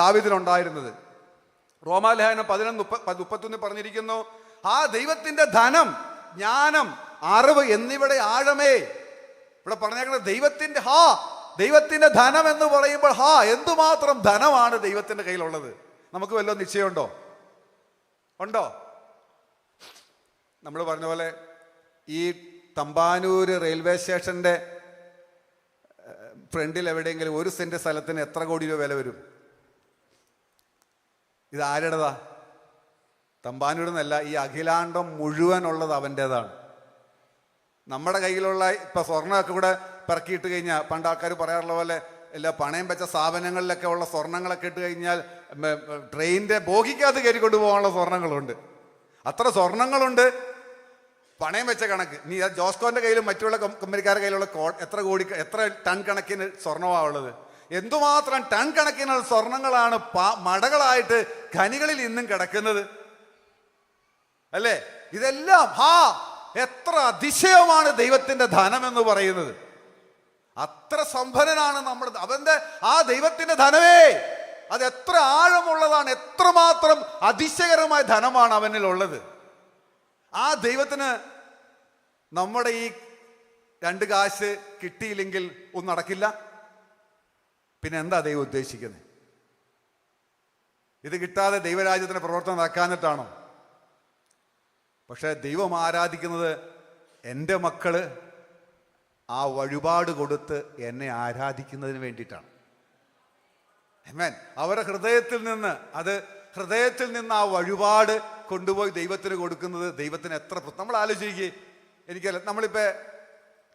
ദാവീദിനുണ്ടായിരുന്നത്. റോമാലേഖനം 11:31 പറഞ്ഞിരിക്കുന്നു, ആ ദൈവത്തിന്റെ ധനം, ജ്ഞാനം, അറിവ് എന്നിവയുടെ ആഴമേ. ഇവിടെ പറഞ്ഞേക്കുന്നത് ദൈവത്തിന്റെ ധനം എന്ന് പറയുമ്പോൾ എന്തുമാത്രം ധനമാണ് ദൈവത്തിന്റെ കയ്യിലുള്ളത്. നമുക്ക് വല്ല നിശ്ചയമുണ്ടോ? ഉണ്ടോ? നമ്മൾ പറഞ്ഞ പോലെ ഈ തമ്പാനൂര് റെയിൽവേ സ്റ്റേഷന്റെ ഫ്രണ്ടിൽ എവിടെയെങ്കിലും 1 സെന്റ് സ്ഥലത്തിന് എത്ര കോടി രൂപ വില വരും? ഇത് ആരുടേതാ? തമ്പാനൂരെന്നല്ല, ഈ അഖിലാണ്ടം മുഴുവൻ ഉള്ളത് അവൻ്റേതാണ്. നമ്മുടെ കയ്യിലുള്ള ഇപ്പൊ സ്വർണ്ണമൊക്കെ കൂടെ പിറക്കിയിട്ട് കഴിഞ്ഞാൽ, പണ്ട് ആൾക്കാർ പറയാറുള്ള പോലെ എല്ലാ പണയം വെച്ച സ്ഥാപനങ്ങളിലൊക്കെ ഉള്ള സ്വർണ്ണങ്ങളൊക്കെ ഇട്ട് കഴിഞ്ഞാൽ ട്രെയിനിന്റെ ബോഗിക്കകത്ത് കയറിക്കൊണ്ട് പോകാനുള്ള സ്വർണ്ണങ്ങളുണ്ട്. അത്ര സ്വർണ്ണങ്ങളുണ്ട് പണയം വെച്ച കണക്ക്. നീ ജോസ്കോന്റെ കയ്യിലും മറ്റുള്ള കമ്പനിക്കാരുടെ കയ്യിലുള്ള എത്ര ടൺ കണക്കിന് സ്വർണ്ണമാണ് ഉള്ളത്. എന്തുമാത്രം ടൺ കണക്കിനുള്ള സ്വർണ്ണങ്ങളാണ് മടകളായിട്ട് ഖനികളിൽ ഇന്നും കിടക്കുന്നത്, അല്ലേ? ഇതെല്ലാം എത്ര അതിശയമാണ് ദൈവത്തിന്റെ ധനം എന്ന് പറയുന്നത്. അത്ര സമ്പന്നനാണ് അവന്റെ ആ ദൈവത്തിന്റെ ധനമേ. അത് എത്ര ആഴമുള്ളതാണ്, എത്രമാത്രം അതിശയകരമായ ധനമാണ് അവനിലുള്ളത്. ആ ദൈവത്തിന് നമ്മുടെ ഈ 2 കാശ് കിട്ടിയില്ലെങ്കിൽ ഒന്നും നടക്കില്ല. പിന്നെ എന്താ ദൈവം ഉദ്ദേശിക്കുന്നത്? ഇത് കിട്ടാതെ ദൈവരാജ്യത്തിന്റെ പ്രവർത്തനം നടക്കാനിട്ടാണോ? പക്ഷെ ദൈവം ആരാധിക്കുന്നത് എൻ്റെ മക്കള് ആ വഴിപാട് കൊടുത്ത് എന്നെ ആരാധിക്കുന്നതിന് വേണ്ടിയിട്ടാണ്. ആമേൻ. അവരുടെ ഹൃദയത്തിൽ നിന്ന് ആ വഴിപാട് കൊണ്ടുപോയി ദൈവത്തിന് കൊടുക്കുന്നത് ദൈവത്തിന് എത്ര. നമ്മൾ ആലോചിക്കുക, എനിക്കല്ല, നമ്മളിപ്പോൾ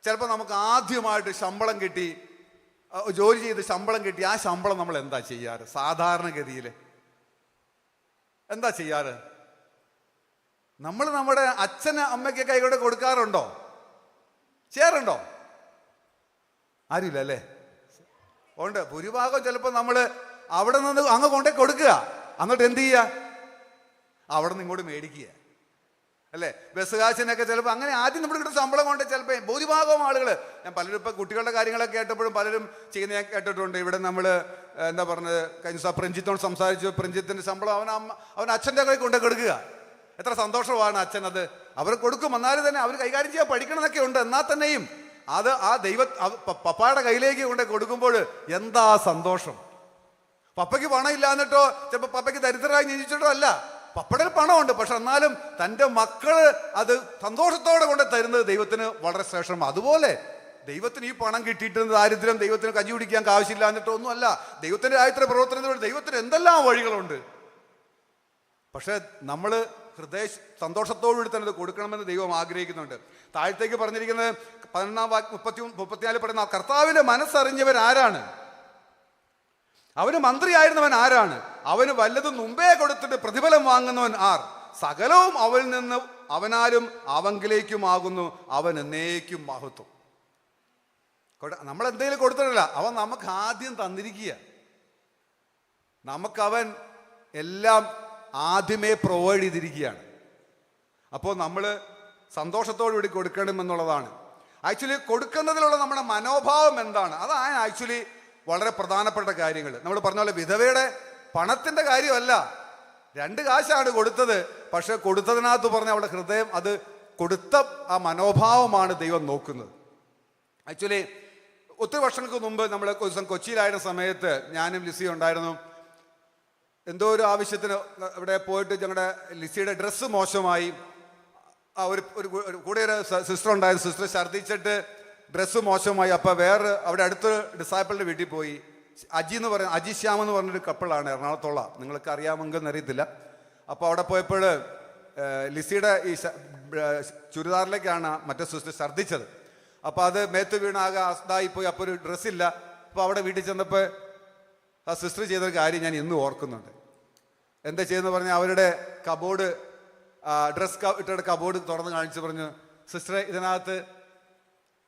ചിലപ്പോൾ നമുക്ക് ആദ്യമായിട്ട് ശമ്പളം കിട്ടി, ജോലി ചെയ്ത് ശമ്പളം കിട്ടി, ആ ശമ്പളം നമ്മൾ എന്താ ചെയ്യാറ്? സാധാരണഗതിയിൽ എന്താ ചെയ്യാറ്? നമ്മൾ നമ്മുടെ അച്ഛന് അമ്മയ്ക്ക് കൈകൊണ്ട് കൊടുക്കാറുണ്ടോ? ചെയ്യാറുണ്ടോ? ആരുമില്ല അല്ലേ? ഉണ്ട്. ഭൂരിഭാഗം ചിലപ്പോൾ നമ്മൾ അവിടെ നിന്ന് അങ്ങ് കൊണ്ടേ കൊടുക്കുക, എന്നിട്ട് എന്ത് ചെയ്യുക? അവിടെ നിന്ന് ഇങ്ങോട്ട് മേടിക്കുക, അല്ലേ? ബസ് കാശിനൊക്കെ ചിലപ്പോൾ അങ്ങനെ ആദ്യം നമ്മൾ കിട്ടുന്ന ശമ്പളം കൊണ്ട് ചിലപ്പോൾ ഭൂരിഭാഗം ആളുകൾ, ഞാൻ പലരും ഇപ്പം കുട്ടികളുടെ കാര്യങ്ങളൊക്കെ കേട്ടപ്പോഴും പലരും ചെയ്യുന്ന ഞാൻ കേട്ടിട്ടുണ്ട്. ഇവിടെ നമ്മൾ എന്താ പറഞ്ഞത്, കഴിഞ്ഞ ദിവസം പ്രഞ്ജിത്തോട് സംസാരിച്ചു. പ്രഞ്ജിത്തിന്റെ ശമ്പളം അവൻ അച്ഛൻ്റെ കൈ കൊണ്ടേ കൊടുക്കുക. എത്ര സന്തോഷമാണ് അച്ഛൻ അത് അവർ കൊടുക്കും. എന്നാലും തന്നെ അവർ കൈകാര്യം ചെയ്യാൻ പഠിക്കണം എന്നൊക്കെ ഉണ്ട്. എന്നാൽ തന്നെയും അത് ആ പപ്പായുടെ കയ്യിലേക്ക് കൊണ്ട് കൊടുക്കുമ്പോൾ എന്താ സന്തോഷം. പപ്പയ്ക്ക് പണം ഇല്ലാന്നിട്ടോ ചിലപ്പോൾ പപ്പയ്ക്ക് ദരിദ്രരായി ജീവിച്ചിട്ടോ അല്ല, പപ്പയുടെ പണമുണ്ട്. പക്ഷെ എന്നാലും തൻ്റെ മക്കള് അത് സന്തോഷത്തോടെ കൊണ്ട് തരുന്നത് ദൈവത്തിന് വളരെ ശ്രേഷ്ഠം. അതുപോലെ ദൈവത്തിന് ഈ പണം കിട്ടിയിട്ട് ദാരിദ്ര്യം ദൈവത്തിന് കഞ്ഞി കുടിക്കാൻ ആവശ്യമില്ല എന്നിട്ടോ ഒന്നുമല്ല. ദൈവത്തിന്റെ രാജ്യത്തിന്റെ പ്രവർത്തനത്തിലൂടെ ദൈവത്തിന് എന്തെല്ലാം വഴികളുണ്ട്. പക്ഷെ നമ്മൾ സന്തോഷത്തോടുകൂടി തന്നെ ഇത് കൊടുക്കണമെന്ന് ദൈവം ആഗ്രഹിക്കുന്നുണ്ട്. താഴത്തേക്ക് പറഞ്ഞിരിക്കുന്നത് 11:34 പറയുന്ന, കർത്താവിന്റെ മനസ്സറിഞ്ഞവൻ ആരാണ്? അവന് മന്ത്രിയായിരുന്നവൻ ആരാണ്? അവന് വല്ലതും മുമ്പേ കൊടുത്തിട്ട് പ്രതിഫലം വാങ്ങുന്നവൻ ആർ? സകലവും അവനിൽ നിന്ന് അവനാലും അവങ്കിലേക്കുമാകുന്നു, അവൻ എന്നേക്കും മഹത്വം. നമ്മൾ എന്തെങ്കിലും കൊടുത്തിട്ടില്ല, അവൻ നമുക്ക് ആദ്യം തന്നിരിക്കുക. നമുക്കവൻ എല്ലാം ആദ്യമേ പ്രൊവൈഡ് ചെയ്തിരിക്കുകയാണ്. അപ്പോൾ നമ്മൾ സന്തോഷത്തോടുകൂടി കൊടുക്കണമെന്നുള്ളതാണ്. ആക്ച്വലി കൊടുക്കുന്നതിലുള്ള നമ്മുടെ മനോഭാവം എന്താണ്, അതാണ് ആക്ച്വലി വളരെ പ്രധാനപ്പെട്ട കാര്യങ്ങൾ. നമ്മൾ പറഞ്ഞ പോലെ വിധവയുടെ പണത്തിൻ്റെ കാര്യമല്ല, 2 കാശാണ് കൊടുത്തത്. പക്ഷെ കൊടുത്തതിനകത്ത് പറഞ്ഞ അവളുടെ ഹൃദയം, അത് കൊടുത്ത ആ മനോഭാവമാണ് ദൈവം നോക്കുന്നത്. ആക്ച്വലി ഒത്തിരി വർഷങ്ങൾക്ക് മുമ്പ് നമ്മൾ ഒരു ദിവസം കൊച്ചിയിലായിരുന്ന സമയത്ത് ഞാനും ലിസിയും ഉണ്ടായിരുന്നു. എന്തോ ഒരു ആവശ്യത്തിന് ഇവിടെ പോയിട്ട് ഞങ്ങളുടെ ലിസിയുടെ ഡ്രസ്സ് മോശമായി. ആ ഒരു കൂടെ ഒരു സിസ്റ്റർ ഉണ്ടായിരുന്നു. സിസ്റ്റർ ഛർദ്ദിച്ചിട്ട് ഡ്രസ്സ് മോശമായി. അപ്പോൾ വേറെ അവിടെ അടുത്തൊരു ഡിസൈപ്പിളിൻ്റെ വീട്ടിൽ പോയി. അജി ശ്യാം എന്ന് പറഞ്ഞൊരു കപ്പിളാണ്, എറണാകുളത്തുള്ള, നിങ്ങൾക്ക് അറിയാമെങ്കിൽ അറിയത്തില്ല. അപ്പോൾ അവിടെ പോയപ്പോൾ ലിസിയുടെ ഈ ചുരിദാറിലേക്കാണ് മറ്റേ സിസ്റ്റർ ഛർദ്ദിച്ചത്. അപ്പോൾ അത് മേത്ത് വീണാകെ അസ്തായിപ്പോയി. അപ്പോൾ ഒരു ഡ്രസ്സില്ല. അപ്പോൾ അവിടെ വീട്ടിൽ ചെന്നപ്പോൾ ആ സിസ്റ്റർ ചെയ്തൊരു കാര്യം ഞാൻ ഇന്നും ഓർക്കുന്നുണ്ട്. എന്താ ചെയ്യുന്നത് പറഞ്ഞാൽ അവരുടെ കബോർഡ്, ഡ്രസ് ഇട്ട കബോർഡ് തുറന്ന് കാണിച്ച് പറഞ്ഞു, സിസ്റ്ററെ ഇതിനകത്ത്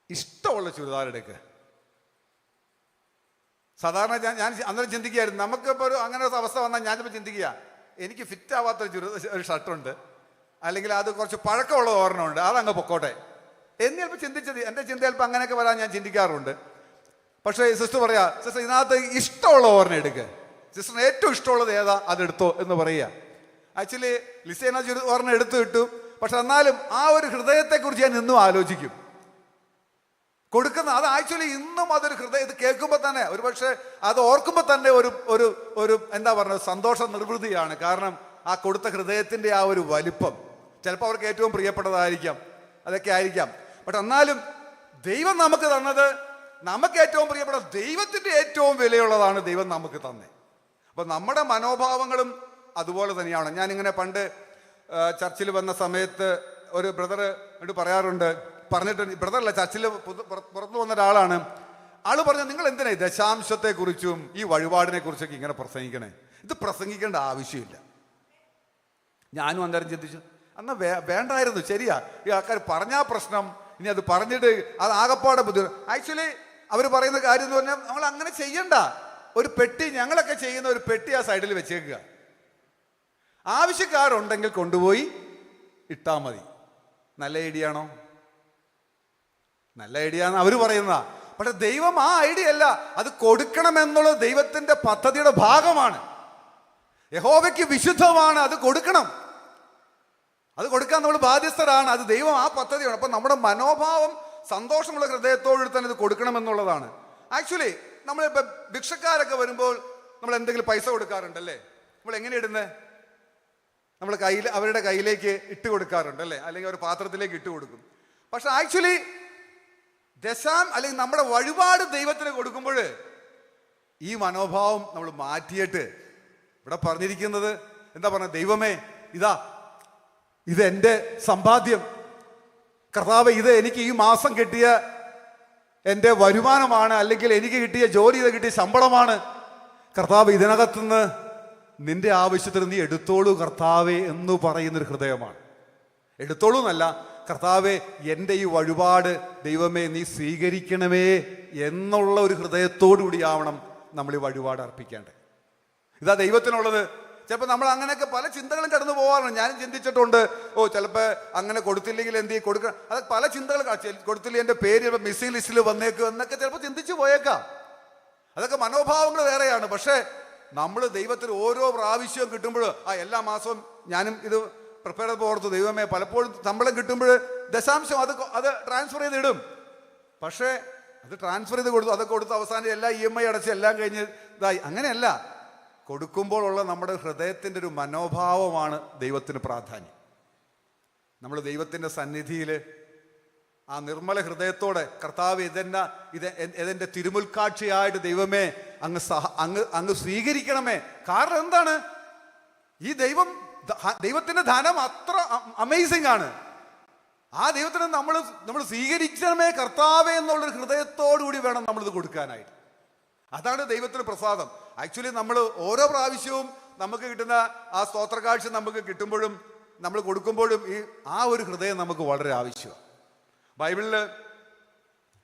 ഇഷ്ടമുള്ള ചുരിദാർ എടുക്കുക. സാധാരണ ഞാൻ അന്നേരം ചിന്തിക്കുകയായിരുന്നു, നമുക്കിപ്പോൾ ഒരു അങ്ങനെ ഒരു അവസ്ഥ വന്നാൽ ഞാനിപ്പോൾ ചിന്തിക്കുക, എനിക്ക് ഫിറ്റ് ആവാത്തൊരു ഒരു ഷർട്ടുണ്ട്, അല്ലെങ്കിൽ അത് കുറച്ച് പഴക്കമുള്ള ഓർമ്മയുണ്ട്, അതങ്ങ് പൊക്കോട്ടെ എന്ന് ചിലപ്പോൾ ചിന്തിച്ചത്. എൻ്റെ ചിന്ത ചിലപ്പോൾ അങ്ങനെയൊക്കെ വരാൻ ഞാൻ ചിന്തിക്കാറുണ്ട്. പക്ഷേ സിസ്റ്റർ പറയാ, സിസ്റ്റർ ഇതിനകത്ത് ഇഷ്ടമുള്ള ഓർമ്മ എടുക്കുക, സിസ്റ്ററിന് ഏറ്റവും ഇഷ്ടമുള്ളത് ഏതാ അതെടുത്തോ എന്ന് പറയുക. ആക്ച്വലി ലിസേന ഓർമ്മ എടുത്തു കിട്ടും. പക്ഷെ എന്നാലും ആ ഒരു ഹൃദയത്തെക്കുറിച്ച് ഞാൻ ഇന്നും ആലോചിക്കും. കൊടുക്കുന്ന അത് ആക്ച്വലി ഇന്നും അതൊരു ഹൃദയം, ഇത് കേൾക്കുമ്പോൾ തന്നെ ഒരു പക്ഷേ അത് ഓർക്കുമ്പോൾ തന്നെ ഒരു ഒരു ഒരു എന്താ പറയുക, സന്തോഷ നിർവൃതിയാണ്. കാരണം ആ കൊടുത്ത ഹൃദയത്തിൻ്റെ ആ ഒരു വലിപ്പം ചിലപ്പോൾ അവർക്ക് ഏറ്റവും പ്രിയപ്പെട്ടതായിരിക്കാം, അതൊക്കെ ആയിരിക്കാം. പക്ഷെ എന്നാലും ദൈവം നമുക്ക് തന്നത്, നമുക്ക് ഏറ്റവും പ്രിയപ്പെട്ട ദൈവത്തിൻ്റെ ഏറ്റവും വിലയുള്ളതാണ് ദൈവം നമുക്ക് തന്നെ. അപ്പം നമ്മുടെ മനോഭാവങ്ങളും അതുപോലെ തന്നെയാണ്. ഞാനിങ്ങനെ പണ്ട് ചർച്ചിൽ വന്ന സമയത്ത് ഒരു ബ്രദർ പറഞ്ഞിട്ട്, ബ്രദറല്ല, ചർച്ചിൽ പുറത്തു വന്ന ഒരാളാണ്. ആള് പറഞ്ഞു, നിങ്ങൾ എന്തിനാ ഈ ദശാംശത്തെക്കുറിച്ചും ഈ വഴിപാടിനെ കുറിച്ചൊക്കെ ഇങ്ങനെ പ്രസംഗിക്കണേ? ഇത് പ്രസംഗിക്കേണ്ട ആവശ്യമില്ല. ഞാനും അന്നേരം ചിന്തിച്ചു, എന്നാൽ വേണ്ടായിരുന്നു. ശരിയാ, ഈ ആൾക്കാർ പറഞ്ഞാൽ പ്രശ്നം, ഇനി അത് പറഞ്ഞിട്ട് അത് ആകപ്പാടെ ബുദ്ധിമുട്ട്. ആക്ച്വലി അവർ പറയുന്ന കാര്യം എന്ന് പറഞ്ഞാൽ നമ്മൾ അങ്ങനെ ചെയ്യണ്ട. ഒരു പെട്ടി, ഞങ്ങളൊക്കെ ചെയ്യുന്ന ഒരു പെട്ടി ആ സൈഡിൽ വെച്ചേക്കുക, ആവശ്യക്കാരുണ്ടെങ്കിൽ കൊണ്ടുപോയി ഇട്ടാൽ മതി. നല്ല ഐഡിയ ആണോ? നല്ല ഐഡിയ ആണ് അവർ പറയുന്നതാ. പക്ഷെ ദൈവം ആ ഐഡിയ അല്ല, അത് കൊടുക്കണമെന്നുള്ളത് ദൈവത്തിന്റെ പദ്ധതിയുടെ ഭാഗമാണ്. യഹോവയ്ക്ക് വിശുദ്ധമാണ്, അത് കൊടുക്കണം. അത് കൊടുക്കാൻ നമ്മൾ ബാധ്യസ്ഥരാണ്. അത് ദൈവം ആ പദ്ധതിയാണ്. അപ്പം നമ്മുടെ മനോഭാവം സന്തോഷമുള്ള ഹൃദയത്തോடு തന്നെ ഇത് കൊടുക്കണമെന്നുള്ളതാണ്. ആക്ച്വലി നമ്മളിപ്പോൾ ഭിക്ഷക്കാരൊക്കെ വരുമ്പോൾ നമ്മൾ എന്തെങ്കിലും പൈസ കൊടുക്കാറുണ്ടല്ലേ? നമ്മൾ എങ്ങനെ ഇടുന്നത്? നമ്മൾ അവരുടെ കയ്യിലേക്ക് ഇട്ട് കൊടുക്കാറുണ്ടല്ലേ, അല്ലെങ്കിൽ ഒരു പാത്രത്തിലേക്ക് ഇട്ട് കൊടുക്കും. പക്ഷെ ആക്ച്വലി അല്ലെങ്കിൽ നമ്മുടെ വഴിപാട് ദൈവത്തിന് കൊടുക്കുമ്പോൾ ഈ മനോഭാവം നമ്മൾ മാറ്റിയിട്ട് ഇവിടെ പറഞ്ഞിരിക്കുന്നത് എന്താ പറഞ്ഞ, ദൈവമേ ഇത് എൻ്റെ സമ്പാദ്യം, കർത്താവ് ഇത് എനിക്ക് ഈ മാസം കിട്ടിയ എൻ്റെ വരുമാനമാണ്, അല്ലെങ്കിൽ എനിക്ക് കിട്ടിയ ജോലി ചെയ്ത് കിട്ടിയ ശമ്പളമാണ്. കർത്താവ് ഇതിനകത്തുനിന്ന് നിന്റെ ആവശ്യത്തിന് നീ എടുത്തോളൂ കർത്താവേ എന്ന് പറയുന്നൊരു ഹൃദയമാണ്. എടുത്തോളൂ എന്നല്ല, കർത്താവേ എൻ്റെ ഈ വഴിപാട് ദൈവമേ നീ സ്വീകരിക്കണമേ എന്നുള്ള ഒരു ഹൃദയത്തോടു കൂടിയാവണം നമ്മൾ ഈ വഴിപാട് അർപ്പിക്കേണ്ടത്. ഇതാ ദൈവത്തിനുള്ളത്. ചിലപ്പോൾ നമ്മൾ അങ്ങനെയൊക്കെ പല ചിന്തകളും കടന്നു പോകാറുണ്ട്. ഞാനും ചിന്തിച്ചിട്ടുണ്ട്, ചിലപ്പോൾ അങ്ങനെ കൊടുത്തില്ലെങ്കിൽ എന്ത് ചെയ്യും, കൊടുക്കണം, അത് പല ചിന്തകൾ. കൊടുത്തില്ലെങ്കിൽ എൻ്റെ പേര് ചിലപ്പോൾ മിസ്സിംഗ് ലിസ്റ്റിൽ വന്നേക്കും എന്നൊക്കെ ചിലപ്പോൾ ചിന്തിച്ചു പോയേക്കാം. അതൊക്കെ മനോഭാവങ്ങൾ വേറെയാണ്. പക്ഷേ നമ്മൾ ദൈവത്തിന് ഓരോ പ്രാവശ്യവും കിട്ടുമ്പോൾ എല്ലാ മാസവും ഞാനും ഇത് പ്രിപ്പയർ ചെയ്ത് ഓർത്തു, ദൈവമേ പലപ്പോഴും ശമ്പളം കിട്ടുമ്പോൾ ദശാംശം അത് ട്രാൻസ്ഫർ ചെയ്തിടും. പക്ഷേ അത് ട്രാൻസ്ഫർ ചെയ്ത് കൊടുത്തു, അതൊക്കെ കൊടുത്ത് അവസാനം എല്ലാ EMI അടച്ച് എല്ലാം കഴിഞ്ഞ് ഇതായി. അങ്ങനെയല്ല, കൊടുക്കുമ്പോഴുള്ള നമ്മുടെ ഹൃദയത്തിൻ്റെ ഒരു മനോഭാവമാണ് ദൈവത്തിന് പ്രാധാന്യം. നമ്മൾ ദൈവത്തിൻ്റെ സന്നിധിയിൽ ആ നിർമ്മല ഹൃദയത്തോടെ കർത്താവ് ഇതെൻ്റെ തിരുമുൽക്കാഴ്ചയായിട്ട് ദൈവമേ അങ്ങ് സ്വീകരിക്കണമേ. കാരണം എന്താണ്, ഈ ദൈവത്തിന്റെ ധനം അത്ര അമേസിംഗ് ആണ്. ആ ദൈവത്തിന് നമ്മൾ സ്വീകരിക്കണമേ കർത്താവേ എന്നുള്ളൊരു ഹൃദയത്തോടു കൂടി വേണം നമ്മളിത് കൊടുക്കാനായിട്ട്. അതാണ് ദൈവത്തിന് പ്രസാദം. ആക്ച്വലി നമ്മൾ ഓരോ പ്രാവശ്യവും നമുക്ക് കിട്ടുന്ന ആ സ്തോത്രകാഴ്ച നമുക്ക് കിട്ടുമ്പോഴും നമ്മൾ കൊടുക്കുമ്പോഴും ആ ഒരു ഹൃദയം നമുക്ക് വളരെ ആവശ്യമാണ്. ബൈബിളിൽ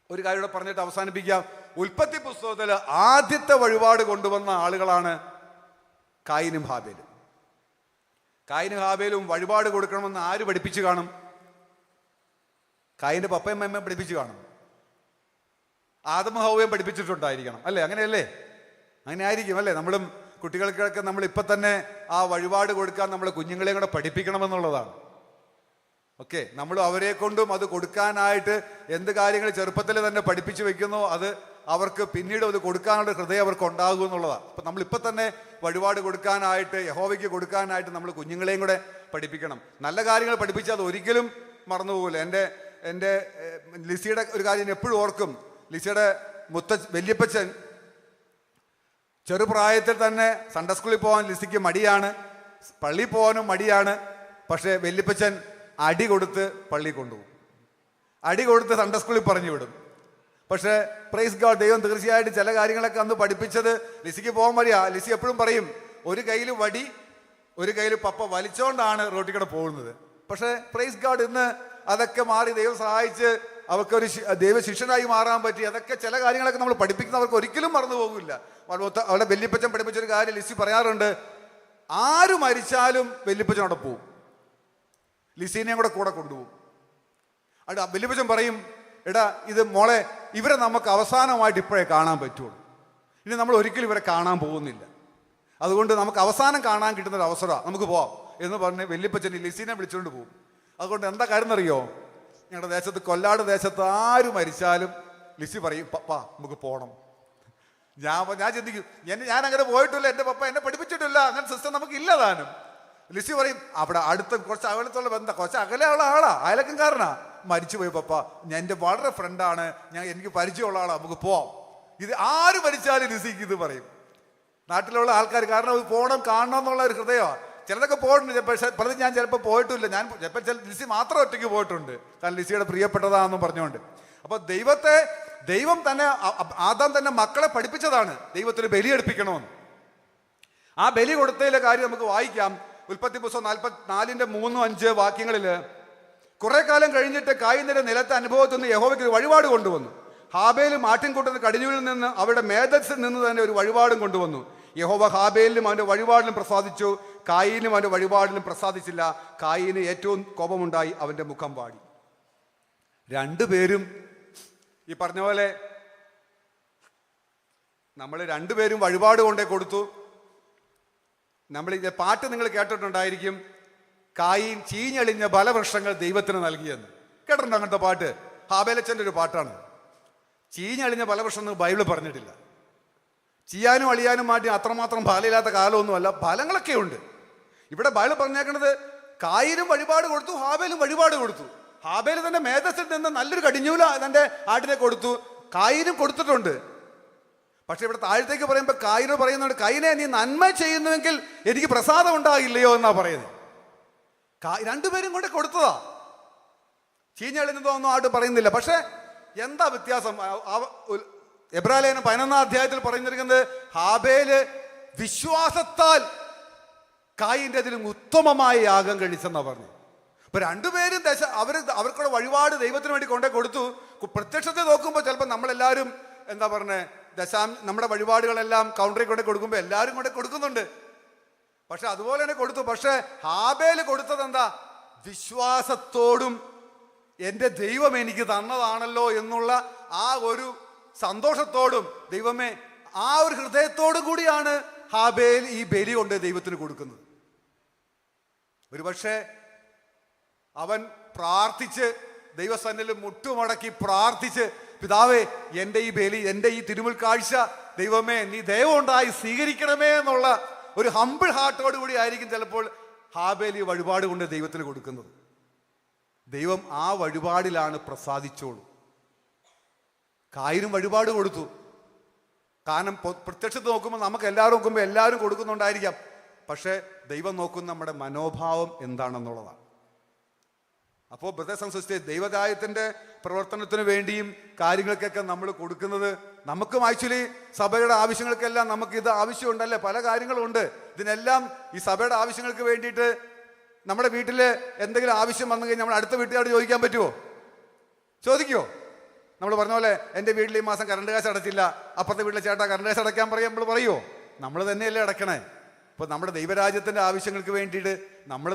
ഒരു കാര്യം കൂടെ പറഞ്ഞിട്ട് അവസാനിപ്പിക്കാം. ഉൽപ്പത്തി പുസ്തകത്തിൽ ആദ്യത്തെ വഴിപാട് കൊണ്ടുവന്ന ആളുകളാണ് കായിനും ഹാബേലും. കായിനും ഹാബേലും വഴിപാട് കൊടുക്കണമെന്ന് ആര് പഠിപ്പിച്ചു കാണും? കായിന്റെ പപ്പയും അമ്മയും പഠിപ്പിച്ചു കാണും. ആദമും ഹവ്വയും പഠിപ്പിച്ചിട്ടുണ്ടായിരിക്കണം അല്ലേ? അങ്ങനെയല്ലേ? അങ്ങനെ ആയിരിക്കും അല്ലേ? നമ്മളും കുട്ടികൾക്കൊക്കെ നമ്മൾ ഇപ്പം തന്നെ ആ വഴിപാട് കൊടുക്കാൻ നമ്മൾ കുഞ്ഞുങ്ങളെയും കൂടെ പഠിപ്പിക്കണമെന്നുള്ളതാണ്. ഓക്കെ, നമ്മൾ അവരെ കൊണ്ടും അത് കൊടുക്കാനായിട്ട് എന്ത് കാര്യങ്ങൾ ചെറുപ്പത്തിൽ തന്നെ പഠിപ്പിച്ചു വെക്കുന്നോ അത് അവർക്ക് പിന്നീട് അത് കൊടുക്കാനുള്ള ഹൃദയം അവർക്ക് ഉണ്ടാകും എന്നുള്ളതാണ്. അപ്പം നമ്മളിപ്പോൾ തന്നെ വഴിപാട് കൊടുക്കാനായിട്ട് യഹോവയ്ക്ക് കൊടുക്കാനായിട്ട് നമ്മൾ കുഞ്ഞുങ്ങളെയും കൂടെ പഠിപ്പിക്കണം. നല്ല കാര്യങ്ങൾ പഠിപ്പിച്ചാൽ അത് ഒരിക്കലും മറന്നുപോകില്ല. എൻ്റെ ലിസിയുടെ ഒരു കാര്യം എപ്പോഴും ഓർക്കും. ലിസിയുടെ വല്യപ്പച്ചൻ ചെറുപ്രായത്തിൽ തന്നെ സൺഡേ സ്കൂളിൽ പോകാൻ ലിസിക്ക് മടിയാണ്, പള്ളിയിൽ പോകാനും മടിയാണ്. പക്ഷേ വല്യപ്പച്ചൻ അടി കൊടുത്ത് പള്ളി കൊണ്ടുപോകും, അടി കൊടുത്ത് സൺഡേ സ്കൂളിൽ പറഞ്ഞു വിടും. പക്ഷേ പ്രൈസ് ഗോഡ്, ദൈവം തീർച്ചയായിട്ടും ചില കാര്യങ്ങളൊക്കെ അന്ന് പഠിപ്പിച്ചത് ലിസിക്ക് പോകാൻ മടിയാ. ലിസി എപ്പോഴും പറയും, ഒരു കയ്യിൽ വടി ഒരു കയ്യിൽ പപ്പ വലിച്ചോണ്ടാണ് റോട്ടിൽ കൂടെ പോകുന്നത്. പക്ഷേ പ്രൈസ് ഗോഡ്, ഇന്ന് അതൊക്കെ മാറി ദൈവം സഹായിച്ച് അവർക്കൊരു ദൈവ ശിഷ്യനായി മാറാൻ പറ്റി. അതൊക്കെ ചില കാര്യങ്ങളൊക്കെ നമ്മൾ പഠിപ്പിക്കുന്നവർക്ക് ഒരിക്കലും മറന്നു പോകില്ല. അവളുടെ വല്യപ്പച്ചൻ പഠിപ്പിച്ചൊരു കാര്യം ലിസി പറയാറുണ്ട്, ആര് മരിച്ചാലും വല്യപ്പച്ചനോടെ പോവും, ലിസീനെയും കൂടെ കൊണ്ടുപോകും. അവിടെ വല്യപ്പച്ചൻ പറയും, എടാ ഇത് മോളെ, ഇവരെ നമുക്ക് അവസാനമായിട്ട് ഇപ്പോഴേ കാണാൻ പറ്റുള്ളൂ, ഇനി നമ്മൾ ഒരിക്കലും ഇവരെ കാണാൻ പോകുന്നില്ല, അതുകൊണ്ട് നമുക്ക് അവസാനം കാണാൻ കിട്ടുന്നൊരു അവസരമാണ്, നമുക്ക് പോവാം എന്ന് പറഞ്ഞ് വല്യപ്പച്ചൻ ലിസീനെ വിളിച്ചുകൊണ്ട് പോകും. അതുകൊണ്ട് എന്താ കാര്യം എന്നറിയോ? ഞങ്ങളുടെ ദേശത്ത്, കൊല്ലാട് ദേശത്ത് ആര് മരിച്ചാലും ലിസി പറയും, പപ്പ നമുക്ക് പോകണം. ഞാൻ ചിന്തിക്കും, ഞാൻ അങ്ങനെ പോയിട്ടില്ല, എൻ്റെ പപ്പ എന്നെ പഠിപ്പിച്ചിട്ടില്ല, അങ്ങനെ സിസ്റ്റം നമുക്ക് ഇല്ലതാനും. ലിസി പറയും, അവിടെ അടുത്ത കുറച്ച് അകലത്തുള്ള ബന്ധം, കുറച്ച് അകലെയുള്ള ആളാ, അയലക്കംകാരനാ, മരിച്ചുപോയി പപ്പ, ഞാൻ എൻ്റെ വളരെ ഫ്രണ്ടാണ്, എനിക്ക് പരിചയമുള്ള ആളാ, നമുക്ക് പോവാം. ഇത് ആര് മരിച്ചാലും ലിസിക്ക് ഇത് പറയും, നാട്ടിലുള്ള ആൾക്കാർ. കാരണം അത് പോകണം, കാണണം എന്നുള്ള ഒരു ഹൃദയമാണ്. ചിലതൊക്കെ പോയിട്ടുണ്ട്, പക്ഷേ പലതും ഞാൻ ചിലപ്പോൾ പോയിട്ടില്ല. ഞാൻ ചിലപ്പോൾ ലിസി മാത്രം ഒറ്റയ്ക്ക് പോയിട്ടുണ്ട്, കാരണം ലിസിയുടെ പ്രിയപ്പെട്ടതാണെന്നും പറഞ്ഞുകൊണ്ട്. അപ്പോൾ ദൈവം തന്നെ, ആദാം തന്നെ മക്കളെ പഠിപ്പിച്ചതാണ് ദൈവത്തിന് ബലി എടുപ്പിക്കണമെന്ന്. ആ ബലി കൊടുത്തതിലെ കാര്യം നമുക്ക് വായിക്കാം. ഉൽപ്പത്തി പുസ്തകം 44:3-5 വാക്യങ്ങളിൽ, കുറെ കാലം കഴിഞ്ഞിട്ട് കായിന്റെ നിലത്തെ അനുഭവത്തിൽ നിന്ന് യഹോവയ്ക്ക് ഒരു വഴിപാട് കൊണ്ടുവന്നു. ഹാബേലും ആട്ടിൻകൂട്ടത്തിന് കടിഞ്ഞൂരിൽ നിന്ന് അവരുടെ മേധസ്സിൽ നിന്ന് തന്നെ ഒരു വഴിപാടും കൊണ്ടുവന്നു. യഹോവ ഹാബേലിനും അവന്റെ വഴിപാടിലും പ്രസാദിച്ചു, കായീനും അവന്റെ വഴിപാടിലും പ്രസാദിച്ചില്ല. കായീന് ഏറ്റവും കോപമുണ്ടായി, അവന്റെ മുഖം വാടി. രണ്ടുപേരും ഈ പറഞ്ഞ പോലെ നമ്മൾ രണ്ടുപേരും വഴിപാട് കൊണ്ടേ കൊടുത്തു. നമ്മൾ ഈ പാട്ട് നിങ്ങൾ കേട്ടിട്ടുണ്ടായിരിക്കും, കായീൻ ചീഞ്ഞളിഞ്ഞ ബലവൃക്ഷങ്ങൾ ദൈവത്തിന് നൽകിയെന്ന്. കേട്ടിട്ടുണ്ടോ അങ്ങനത്തെ പാട്ട്? ഹാബേലച്ചൻ്റെ ഒരു പാട്ടാണ്. ചീഞ്ഞളിഞ്ഞ ബലവൃക്ഷം എന്ന് ബൈബിൾ പറഞ്ഞിട്ടില്ല. ചെയ്യാനും അളിയാനും മാറ്റി അത്രമാത്രം ഫലമില്ലാത്ത കാലമൊന്നുമല്ല, ഫലങ്ങളൊക്കെ ഉണ്ട്. ഇവിടെ ബൈബിൾ പറഞ്ഞേക്കുന്നത് കായീനും വഴിപാട് കൊടുത്തു, ഹാബേലും വഴിപാട് കൊടുത്തു. ഹാബേൽ തന്റെ മേധസ്സിൽ നിന്ന് നല്ലൊരു കടിഞ്ഞൂല തന്റെ ആട്ടിനെ കൊടുത്തു, കായീനും കൊടുത്തിട്ടുണ്ട്. പക്ഷെ ഇവിടെ താഴത്തേക്ക് പറയുമ്പോൾ കായീനോട് പറയുന്നുണ്ട്, കായീനെ നീ നന്മ ചെയ്യുന്നുവെങ്കിൽ എനിക്ക് പ്രസാദം ഉണ്ടാകില്ലയോ എന്നാ പറയുന്നത്. രണ്ടുപേരും കൊണ്ട് കൊടുത്തതാ, ചീഞ്ഞളിഞ്ഞതൊന്നും ആട്ട് പറയുന്നില്ല. പക്ഷെ എന്താ വ്യത്യാസം? എബ്രായലേഖനം 11-ാം അധ്യായത്തിൽ പറഞ്ഞിരിക്കുന്നത്, ഹാബേല് വിശ്വാസത്താൽ കായീന്റെ അതിലും ഉത്തമമായ യാഗം കഴിച്ചെന്നാ പറഞ്ഞു. അപ്പൊ രണ്ടുപേരും അവർക്കുള്ള വഴിപാട് ദൈവത്തിന് വേണ്ടി കൊണ്ടേ കൊടുത്തു. പ്രത്യക്ഷത്തെ നോക്കുമ്പോൾ ചിലപ്പോൾ നമ്മളെല്ലാവരും എന്താ പറഞ്ഞേ, നമ്മുടെ വഴിപാടുകളെല്ലാം കൗണ്ടറിൽ കൊണ്ടേ കൊടുക്കുമ്പോൾ എല്ലാവരും കൊണ്ടേ കൊടുക്കുന്നുണ്ട്. പക്ഷെ അതുപോലെ തന്നെ കൊടുത്തു. പക്ഷെ ഹാബേല് കൊടുത്തത് എന്താ? വിശ്വാസത്തോടും എൻ്റെ ദൈവം എനിക്ക് തന്നതാണല്ലോ എന്നുള്ള ആ ഒരു സന്തോഷത്തോടും, ദൈവമേ, ആ ഒരു ഹൃദയത്തോടും കൂടിയാണ് ഹാബേൽ ഈ ബലി കൊണ്ട് ദൈവത്തിന് കൊടുക്കുന്നത്. ഒരുപക്ഷെ അവൻ പ്രാർത്ഥിച്ച് ദൈവസന്നിധിയിൽ മുട്ടുമടക്കി പ്രാർത്ഥിച്ച്, പിതാവേ, എൻ്റെ ഈ ബലി, എൻ്റെ ഈ തിരുമുൽ കാഴ്ച ദൈവമേ നീ ദയവുണ്ടായി സ്വീകരിക്കണമേ എന്നുള്ള ഒരു ഹംബിൾ ഹാർട്ടോട് കൂടി ആയിരിക്കും ചിലപ്പോൾ ഹാബേൽ ഈ വഴിപാട് കൊണ്ട് ദൈവത്തിന് കൊടുക്കുന്നത്. ദൈവം ആ വഴിപാടിലാണ് പ്രസാദിച്ചോളൂ. കായീനും വഴിപാട് കൊടുത്തു. കാരണം പ്രത്യക്ഷത്തിൽ നോക്കുമ്പോൾ നമുക്ക് എല്ലാവരും നോക്കുമ്പോൾ എല്ലാവരും കൊടുക്കുന്നുണ്ടായിരിക്കാം. പക്ഷേ ദൈവം നോക്കുന്ന നമ്മുടെ മനോഭാവം എന്താണെന്നുള്ളതാണ്. അപ്പോൾ ബ്രദേഴ്സ് ആൻഡ് സിസ്റ്റേഴ്സ്, ദൈവരാജ്യത്തിൻ്റെ പ്രവർത്തനത്തിന് വേണ്ടിയും കാര്യങ്ങൾക്കൊക്കെ നമ്മൾ കൊടുക്കുന്നത്, നമുക്കും ആക്ച്വലി സഭയുടെ ആവശ്യങ്ങൾക്കെല്ലാം നമുക്കിത് ആവശ്യമുണ്ടല്ലേ, പല കാര്യങ്ങളുണ്ട്. ഇതിനെല്ലാം ഈ സഭയുടെ ആവശ്യങ്ങൾക്ക് വേണ്ടിയിട്ട് നമ്മുടെ വീട്ടിൽ എന്തെങ്കിലും ആവശ്യം വന്നു കഴിഞ്ഞാൽ നമ്മൾ അടുത്ത വീട്ടുകാരോട് ചോദിക്കാൻ പറ്റുമോ? ചോദിക്കുമോ? നമ്മൾ പറഞ്ഞ പോലെ എൻ്റെ വീട്ടിൽ ഈ മാസം കറണ്ട് കാശ് അടച്ചില്ല, അപ്പുറത്തെ വീട്ടിലെ ചേട്ടാ കറണ്ട് കാശ് അടയ്ക്കാൻ പറയാം, നമ്മൾ പറയുമോ? നമ്മൾ തന്നെയല്ലേ അടക്കണേ. ഇപ്പോൾ നമ്മുടെ ദൈവരാജ്യത്തിൻ്റെ ആവശ്യങ്ങൾക്ക് വേണ്ടിയിട്ട് നമ്മൾ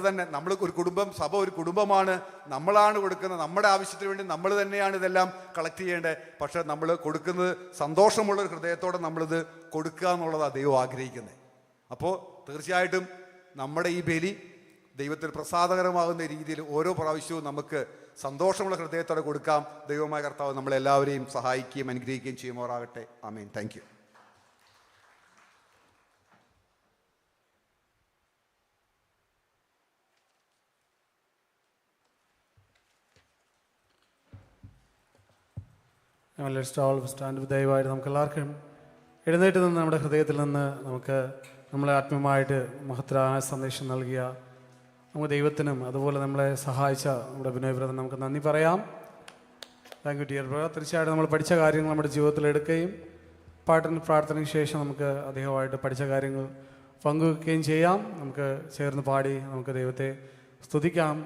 ഒരു കുടുംബം, സഭ ഒരു കുടുംബമാണ്, നമ്മളാണ് കൊടുക്കുന്നത്. നമ്മുടെ ആവശ്യത്തിന് വേണ്ടി നമ്മൾ തന്നെയാണ് ഇതെല്ലാം കളക്ട് ചെയ്യേണ്ടത്. പക്ഷേ നമ്മൾ കൊടുക്കുന്നത് സന്തോഷമുള്ളൊരു ഹൃദയത്തോടെ നമ്മളിത് കൊടുക്കുക എന്നുള്ളതാണ് ദൈവം ആഗ്രഹിക്കുന്നത്. അപ്പോൾ തീർച്ചയായിട്ടും നമ്മുടെ ഈ ബലി ദൈവത്തിന് പ്രസാദകരമാകുന്ന രീതിയിൽ ഓരോ പ്രാവശ്യവും നമുക്ക് സന്തോഷമുള്ള ഹൃദയത്തോടെ കൊടുക്കാം. ദൈവമായ കർത്താവ് നമ്മളെല്ലാവരെയും സഹായിക്കുകയും അനുഗ്രഹിക്കുകയും ചെയ്യുമാറാകട്ടെ. ആമേൻ. Thank you. സ്റ്റാൻഡ് ദയവായിട്ട് നമുക്ക് എല്ലാവർക്കും എഴുന്നേറ്റ് നിന്ന് നമ്മുടെ ഹൃദയത്തിൽ നിന്ന് നമ്മളെ ആത്മീയമായിട്ട് മഹത്തരമായ സന്ദേശം നൽകിയ നമുക്ക് ദൈവത്തിനും അതുപോലെ നമ്മളെ സഹായിച്ച നമ്മുടെ വിനോയ് ബ്രദർ നമുക്ക് നന്ദി പറയാം. Thank you dear brother. തീർച്ചയായിട്ടും നമ്മൾ പഠിച്ച കാര്യങ്ങൾ നമ്മുടെ ജീവിതത്തിൽ എടുക്കുകയും പ്രാർത്ഥനയ്ക്ക് ശേഷം നമുക്ക് അധികമായിട്ട് പഠിച്ച കാര്യങ്ങൾ പങ്കുവെക്കുകയും ചെയ്യാം. നമുക്ക് ചേർന്ന് പാടി നമുക്ക് ദൈവത്തെ സ്തുതിക്കാം.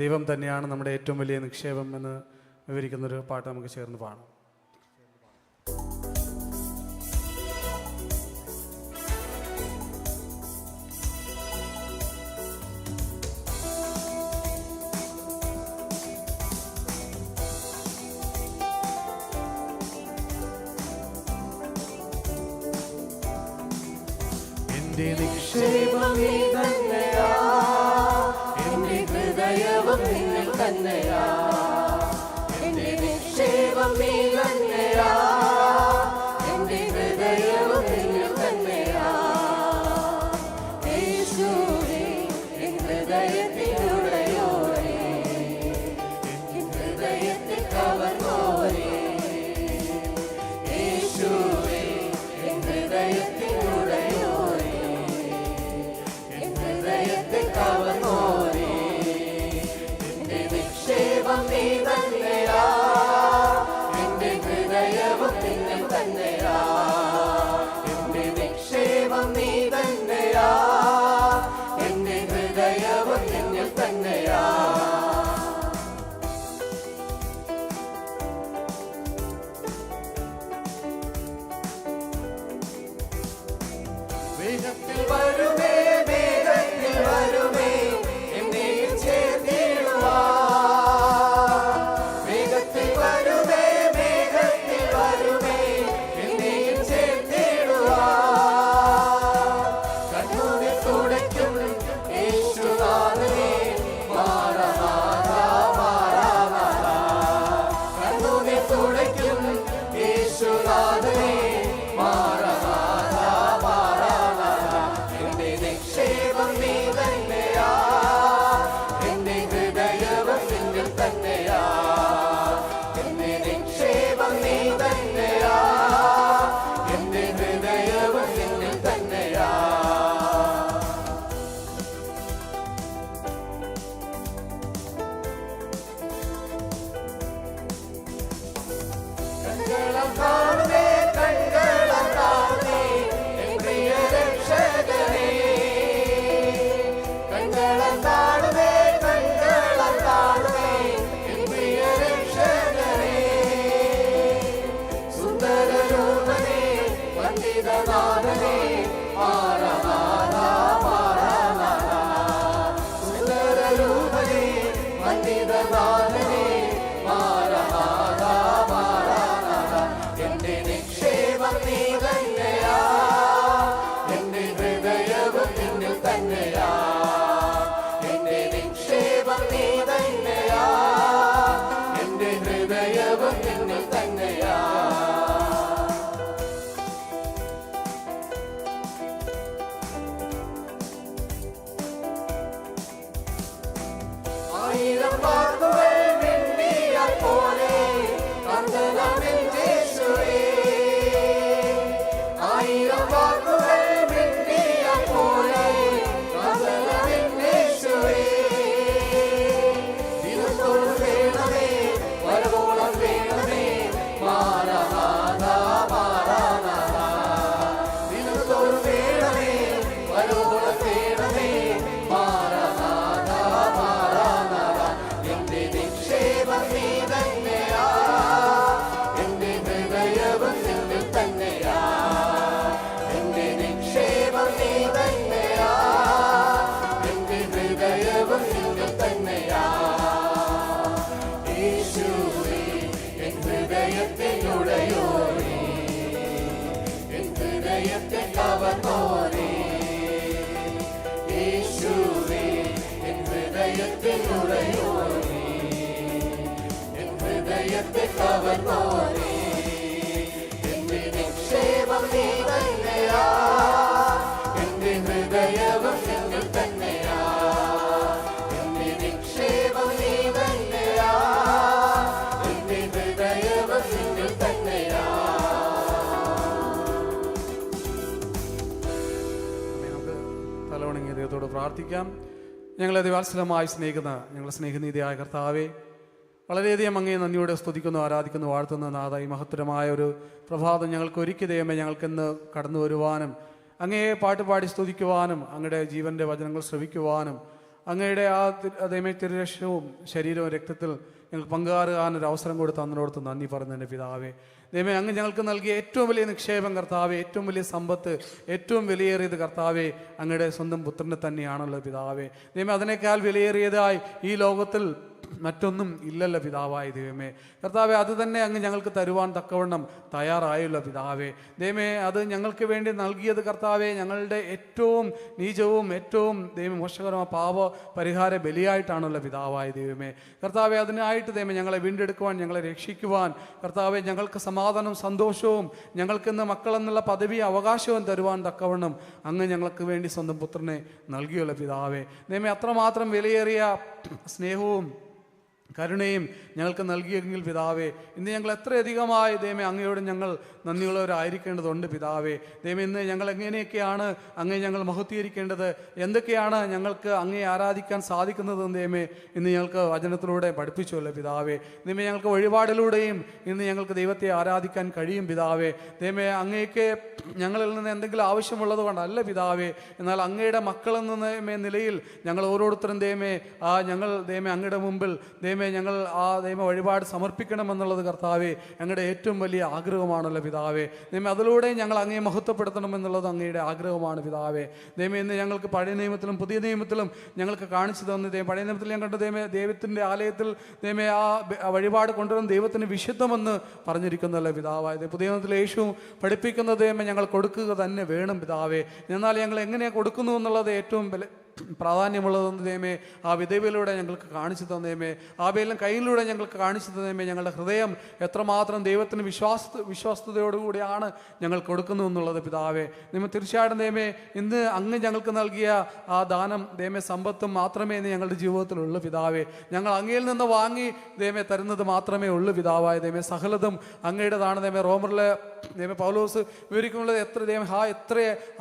ദൈവം തന്നെയാണ് നമ്മുടെ ഏറ്റവും വലിയ നിക്ഷേപം എന്ന് വിവരിക്കുന്നൊരു പാട്ട് നമുക്ക് ചേർന്ന് പാടാം. എന്റെ നിക്ഷേപം നീ തന്നെയാ, എന്റെ ഹൃദയവും നിന്നിൽ തന്നെയാ. എന്റെ നിക്ഷേപം നീ തന്നെയാ, എന്റെ ഹൃദയവും നിന്നിൽ തന്നെയാ. യേശുവേ എൻ ഹൃദയത്തിനുടയോരേ, എൻ ഹൃദയത്തെ കവർന്നോരേ. യേശുവേ എൻ ഹൃദയത്തിനുടയോരേ, എൻ ഹൃദയത്തെ കവർന്നോരേ. എന്റെ നിക്ഷേപം നീ തന്നെയാ, എന്റെ ഹൃദയവും നിന്നിൽ തന്നെയാ. എന്റെ നിക്ഷേപം നീ തന്നെയാ, എന്റെ ഹൃദയവും നിന്നിൽ തന്നെയാ. വേഗത്തിൽ വരുമേ, വേഗത്തിൽ വരുമേ, എന്നെയും ചേർത്തിടുവാൻ. വേഗത്തിൽ വരുമേ, വേഗത്തിൽ വരുമേ, എന്നെയും ചേർത്തിടുവാൻ. കണ്ണുനീർ തുടയ്ക്കും യേശുനാഥനേ, മാറാനാഥാ, മാറാനാഥാ. കണ്ണുനീർ തുടയ്ക്കും യേശുനാഥനേ, മാറാനാഥാ, മാറാനാഥാ. എന്റെ നിക്ഷേപം നീ തന്നെയാ, എന്റെ ഹൃദയവും നിന്നിൽ തന്നെയാ. എന്റെ നിക്ഷേപം നീ തന്നെയാ, എന്റെ ഹൃദയവും നിന്നിൽ തന്നെയാ. കണ്ണുകളാൽ കാണുമേ, കണ്ണുകളാൽ കാണുമേ, എൻ പ്രിയ രക്ഷകനേ. കണ്ണുകളാൽ കാണുമേ, കണ്ണുകളാൽ കാണുമേ, എൻ പ്രിയ രക്ഷകനേ. സുന്ദരരൂപനേ, പണ്ഡിതനാഥനേ, മാറാനാഥാ, മാറാനാഥാ. സുന്ദരരൂപനേ, പണ്ഡിതനാഥനേ, മാറാനാഥാ, മാറാനാഥാ. എന്റെ നിക്ഷേപം നീ തന്നെയാ, എന്റെ ഹൃദയവും നിന്നിൽ തന്നെയാ. എന്റെ നിക്ഷേപം നീ തന്നെയാ, എന്റെ ഹൃദയവും നിന്നിൽ തന്നെയാ. ആയിരം വാക്കുകൾ മിണ്ടിയാൽ പോലെ കണ്ടനാമെൻ യേശുവേ. കവർന്നോനേ, എന്റെ നിക്ഷേപം നീ തന്നെയാ, എന്റെ ഹൃദയവും നിങ്ങൾ തന്നെയാ, എന്റെ നിക്ഷേപം നീ തന്നെയാ, എന്റെ ഹൃദയവും നിങ്ങൾ തന്നെയാ. നമുക്ക് തലവണങ്ങിയ ദൈവത്തോട് പ്രാർത്ഥിക്കാം. ഞങ്ങളെ ദിവാത്സലമായി സ്നേഹിക്കുന്ന ഞങ്ങളുടെ സ്നേഹനീതിയായ കർത്താവേ, വളരെയധികം അങ്ങേ നന്ദിയോടെ സ്തുതിക്കുന്നു, ആരാധിക്കുന്നു, വാഴ്ത്തുന്നു നാഥ. ഈ മഹത്തരമായ ഒരു പ്രഭാതം ഞങ്ങൾക്ക് ഒരുക്കി ദൈവമേ, ഞങ്ങൾക്കിന്ന് കടന്നു വരുവാനും അങ്ങയെ പാട്ടുപാടി സ്തുതിക്കുവാനും അങ്ങയുടെ ജീവൻ്റെ വചനങ്ങൾ ശ്രവിക്കുവാനും അങ്ങയുടെ ആ ദൈവമേ തിരുരക്ഷവും ശരീരവും രക്തത്തിൽ ഞങ്ങൾക്ക് പങ്കാറുകാനൊരു അവസരം കൊടുത്ത് അന്നിനോടത്ത് നന്ദി പറഞ്ഞു എൻ്റെ പിതാവേ. ദൈവമേ, അങ്ങ് ഞങ്ങൾക്ക് നൽകിയ ഏറ്റവും വലിയ നിക്ഷേപം കർത്താവേ, ഏറ്റവും വലിയ സമ്പത്ത്, ഏറ്റവും വിലയേറിയത് കർത്താവേ അങ്ങയുടെ സ്വന്തം പുത്രനെ തന്നെയാണല്ലോ പിതാവേ. ദൈവമേ, അതിനേക്കാൾ വിലയേറിയതായി ഈ ലോകത്തിൽ മറ്റൊന്നും ഇല്ലല്ലോ പിതാവായ ദൈവമേ. കർത്താവെ, അത് തന്നെ അങ്ങ് ഞങ്ങൾക്ക് തരുവാൻ തക്കവണ്ണം തയ്യാറായല്ലോ പിതാവേ. ദൈവമേ, അത് ഞങ്ങൾക്ക് വേണ്ടി നൽകിയത് കർത്താവെ ഞങ്ങളുടെ ഏറ്റവും നീചവും ഏറ്റവും ദൈവം മോശകരമായ പാപ പരിഹാര ബലിയായിട്ടാണല്ലോ പിതാവായ ദൈവമേ. കർത്താവെ, അതിനായിട്ട് ദൈവമേ ഞങ്ങളെ വീണ്ടെടുക്കുവാൻ, ഞങ്ങളെ രക്ഷിക്കുവാൻ കർത്താവെ ഞങ്ങൾക്ക് സമാധാനവും സന്തോഷവും ഞങ്ങൾക്കിന്ന് മക്കളെന്നുള്ള പദവിയും അവകാശവും തരുവാൻ തക്കവണ്ണം അങ്ങ് ഞങ്ങൾക്ക് വേണ്ടി സ്വന്തം പുത്രനെ നൽകിയല്ലോ പിതാവേ. ദൈവമേ, അത്രമാത്രം വിലയേറിയ സ്നേഹവും കരുണയും ഞങ്ങൾക്ക് നൽകിയെങ്കിൽ പിതാവേ, ഇന്ന് ഞങ്ങൾ എത്രയധികമായി ദൈവമേ അങ്ങയോട് ഞങ്ങൾ നന്ദിയുള്ളവരായിരിക്കേണ്ടതുണ്ട് പിതാവേ. ദൈവം, ഇന്ന് ഞങ്ങൾ എങ്ങനെയൊക്കെയാണ് അങ്ങേ ഞങ്ങൾ മഹത്വീകരിക്കേണ്ടത്, എന്തൊക്കെയാണ് ഞങ്ങൾക്ക് അങ്ങേ ആരാധിക്കാൻ സാധിക്കുന്നതെന്ന് ദൈവമേ ഇന്ന് ഞങ്ങൾക്ക് വചനത്തിലൂടെ പഠിപ്പിച്ചുവല്ലോ പിതാവേ. ദൈവമേ, ഞങ്ങൾക്ക് വഴിപാടിലൂടെയും ഇന്ന് ഞങ്ങൾക്ക് ദൈവത്തെ ആരാധിക്കാൻ കഴിയും പിതാവേ. ദൈവമേ, അങ്ങേക്ക് ഞങ്ങളിൽ നിന്ന് എന്തെങ്കിലും ആവശ്യമുള്ളത് കൊണ്ടല്ല പിതാവേ, എന്നാൽ അങ്ങയുടെ മക്കളെന്ന നിലയിൽ ഞങ്ങൾ ഓരോരുത്തരും ദൈവമേ ഞങ്ങൾ ദൈവമേ അങ്ങയുടെ മുമ്പിൽ ദൈവമേ ഞങ്ങൾ ദൈവ വഴിപാട് സമർപ്പിക്കണമെന്നുള്ളത് കർത്താവേ ഞങ്ങളുടെ ഏറ്റവും വലിയ ആഗ്രഹമാണല്ലോ പിതാവേ. ദൈവമേ, അതിലൂടെ ഞങ്ങൾ അങ്ങേ മഹത്വപ്പെടുത്തണമെന്നുള്ളത് അങ്ങയുടെ ആഗ്രഹമാണ് പിതാവേ. ദൈവമേ, ഇന്ന് ഞങ്ങൾക്ക് പഴയ നിയമത്തിലും പുതിയ നിയമത്തിലും ഞങ്ങൾക്ക് കാണിച്ചു തന്നു ദൈവം. പഴയ നിയമത്തിൽ ഞാൻ കണ്ട ദൈവത്തിൻ്റെ ആലയത്തിൽ ദൈവമേ ആ വഴിപാട് കൊണ്ടുവരുന്ന ദൈവത്തിന് വിശുദ്ധമെന്ന് പറഞ്ഞിരിക്കുന്നല്ലോ പിതാവായത്. പുതിയ നിയമത്തിൽ യേശു പഠിപ്പിക്കുന്ന ദൈവമേ ഞങ്ങൾ കൊടുക്കുക തന്നെ വേണം പിതാവേ. എന്നാൽ ഞങ്ങൾ എങ്ങനെയാണ് കൊടുക്കുന്നു എന്നുള്ളത് ഏറ്റവും പ്രാധാന്യമുള്ളതെന്ന് ദൈവമേ ആ വിധവയിലൂടെ ഞങ്ങൾക്ക് കാണിച്ചു തന്നേമേ, ആബേലിനും കയ്യിലൂടെ ഞങ്ങൾക്ക് കാണിച്ചു തന്നേമേ. ഞങ്ങളുടെ ഹൃദയം എത്രമാത്രം ദൈവത്തിന് വിശ്വാസത്തോടുകൂടിയാണ് ഞങ്ങൾ കൊടുക്കുന്നു എന്നുള്ളത് പിതാവേ. നിങ്ങൾ തീർച്ചയായിട്ടും ദൈവമേ ഇന്ന് അങ്ങ് ഞങ്ങൾക്ക് നൽകിയ ആ ദാനം ദൈവമേ സമ്പത്തും മാത്രമേ ഇന്ന് ഞങ്ങളുടെ ജീവിതത്തിലുള്ളൂ പിതാവേ. ഞങ്ങൾ അങ്ങയിൽ നിന്ന് വാങ്ങി ദൈവമേ തരുന്നത് മാത്രമേ ഉള്ളൂ പിതാവായ ദൈവമേ. സകലതും അങ്ങയുടേതാണ് ദൈവമേ. റോമറിലെ ദൈവമേ പൗലോസ് വിവരിക്കുന്നത് എത്ര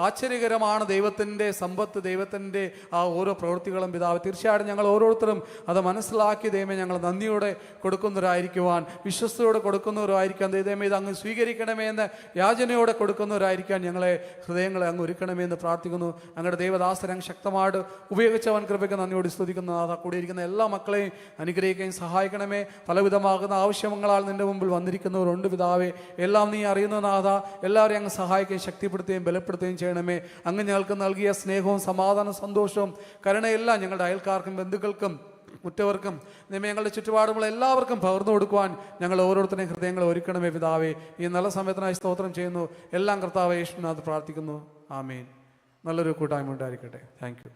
ആശ്ചര്യകരമാണ് ദൈവത്തിൻ്റെ സമ്പത്ത്, ദൈവത്തിൻ്റെ ആ ഓരോ പ്രവൃത്തികളും പിതാവ്. തീർച്ചയായിട്ടും ഞങ്ങൾ ഓരോരുത്തരും അത് മനസ്സിലാക്കി ദൈവമേ ഞങ്ങൾ നന്ദിയോടെ കൊടുക്കുന്നവരായിരിക്കുവാൻ, വിശ്വസ്തയോടെ കൊടുക്കുന്നവരായിരിക്കാൻ ദൈവമേ ഇത് അങ്ങ് സ്വീകരിക്കണമേ എന്ന് യാചനയോടെ കൊടുക്കുന്നവരായിരിക്കാൻ ഞങ്ങളെ ഹൃദയങ്ങളെ അങ്ങ് ഒരുക്കണമേ എന്ന് പ്രാർത്ഥിക്കുന്നു. അങ്ങയുടെ ദൈവദാസരെ അങ്ങ് ശക്തമായിട്ട് ഉപയോഗിച്ചവൻ കൃപയ്ക്ക് നന്ദിയോട് സ്തുതിക്കുന്നു. അത് കൂടിയിരിക്കുന്ന എല്ലാ മക്കളെയും അനുഗ്രഹിക്കുകയും സഹായിക്കണമേ. പലവിധമാകുന്ന ആവശ്യങ്ങളാൽ നിന്റെ മുമ്പിൽ വന്നിരിക്കുന്നവരുണ്ട് പിതാവേ. എല്ലാം നീ അറിയുന്ന നാഥ, എല്ലാവരെയും അങ്ങ് സഹായിക്കുകയും ശക്തിപ്പെടുത്തുകയും ബലപ്പെടുത്തുകയും ചെയ്യണമേ. അങ്ങ് ഞങ്ങൾക്ക് നൽകിയ സ്നേഹവും സമാധാനവും സന്തോഷവും കരുണയെല്ലാം ഞങ്ങളുടെ അയൽക്കാർക്കും ബന്ധുക്കൾക്കും ഉറ്റവർക്കും ഞങ്ങളുടെ ചുറ്റുപാടുമുള്ള എല്ലാവർക്കും പകർന്നു കൊടുക്കുവാൻ ഞങ്ങൾ ഓരോരുത്തരുടെയും ഹൃദയങ്ങളെ ഒരുക്കണമേ പിതാവേ. ഈ നല്ല സമയത്തിനായി സ്തോത്രം ചെയ്യുന്നു. എല്ലാം കർത്താവേ യേശുവിനാഥ് പ്രാർത്ഥിക്കുന്നു. ആമേൻ. നല്ലൊരു കൂട്ടായ്മ ഉണ്ടായിരിക്കട്ടെ. Thank you.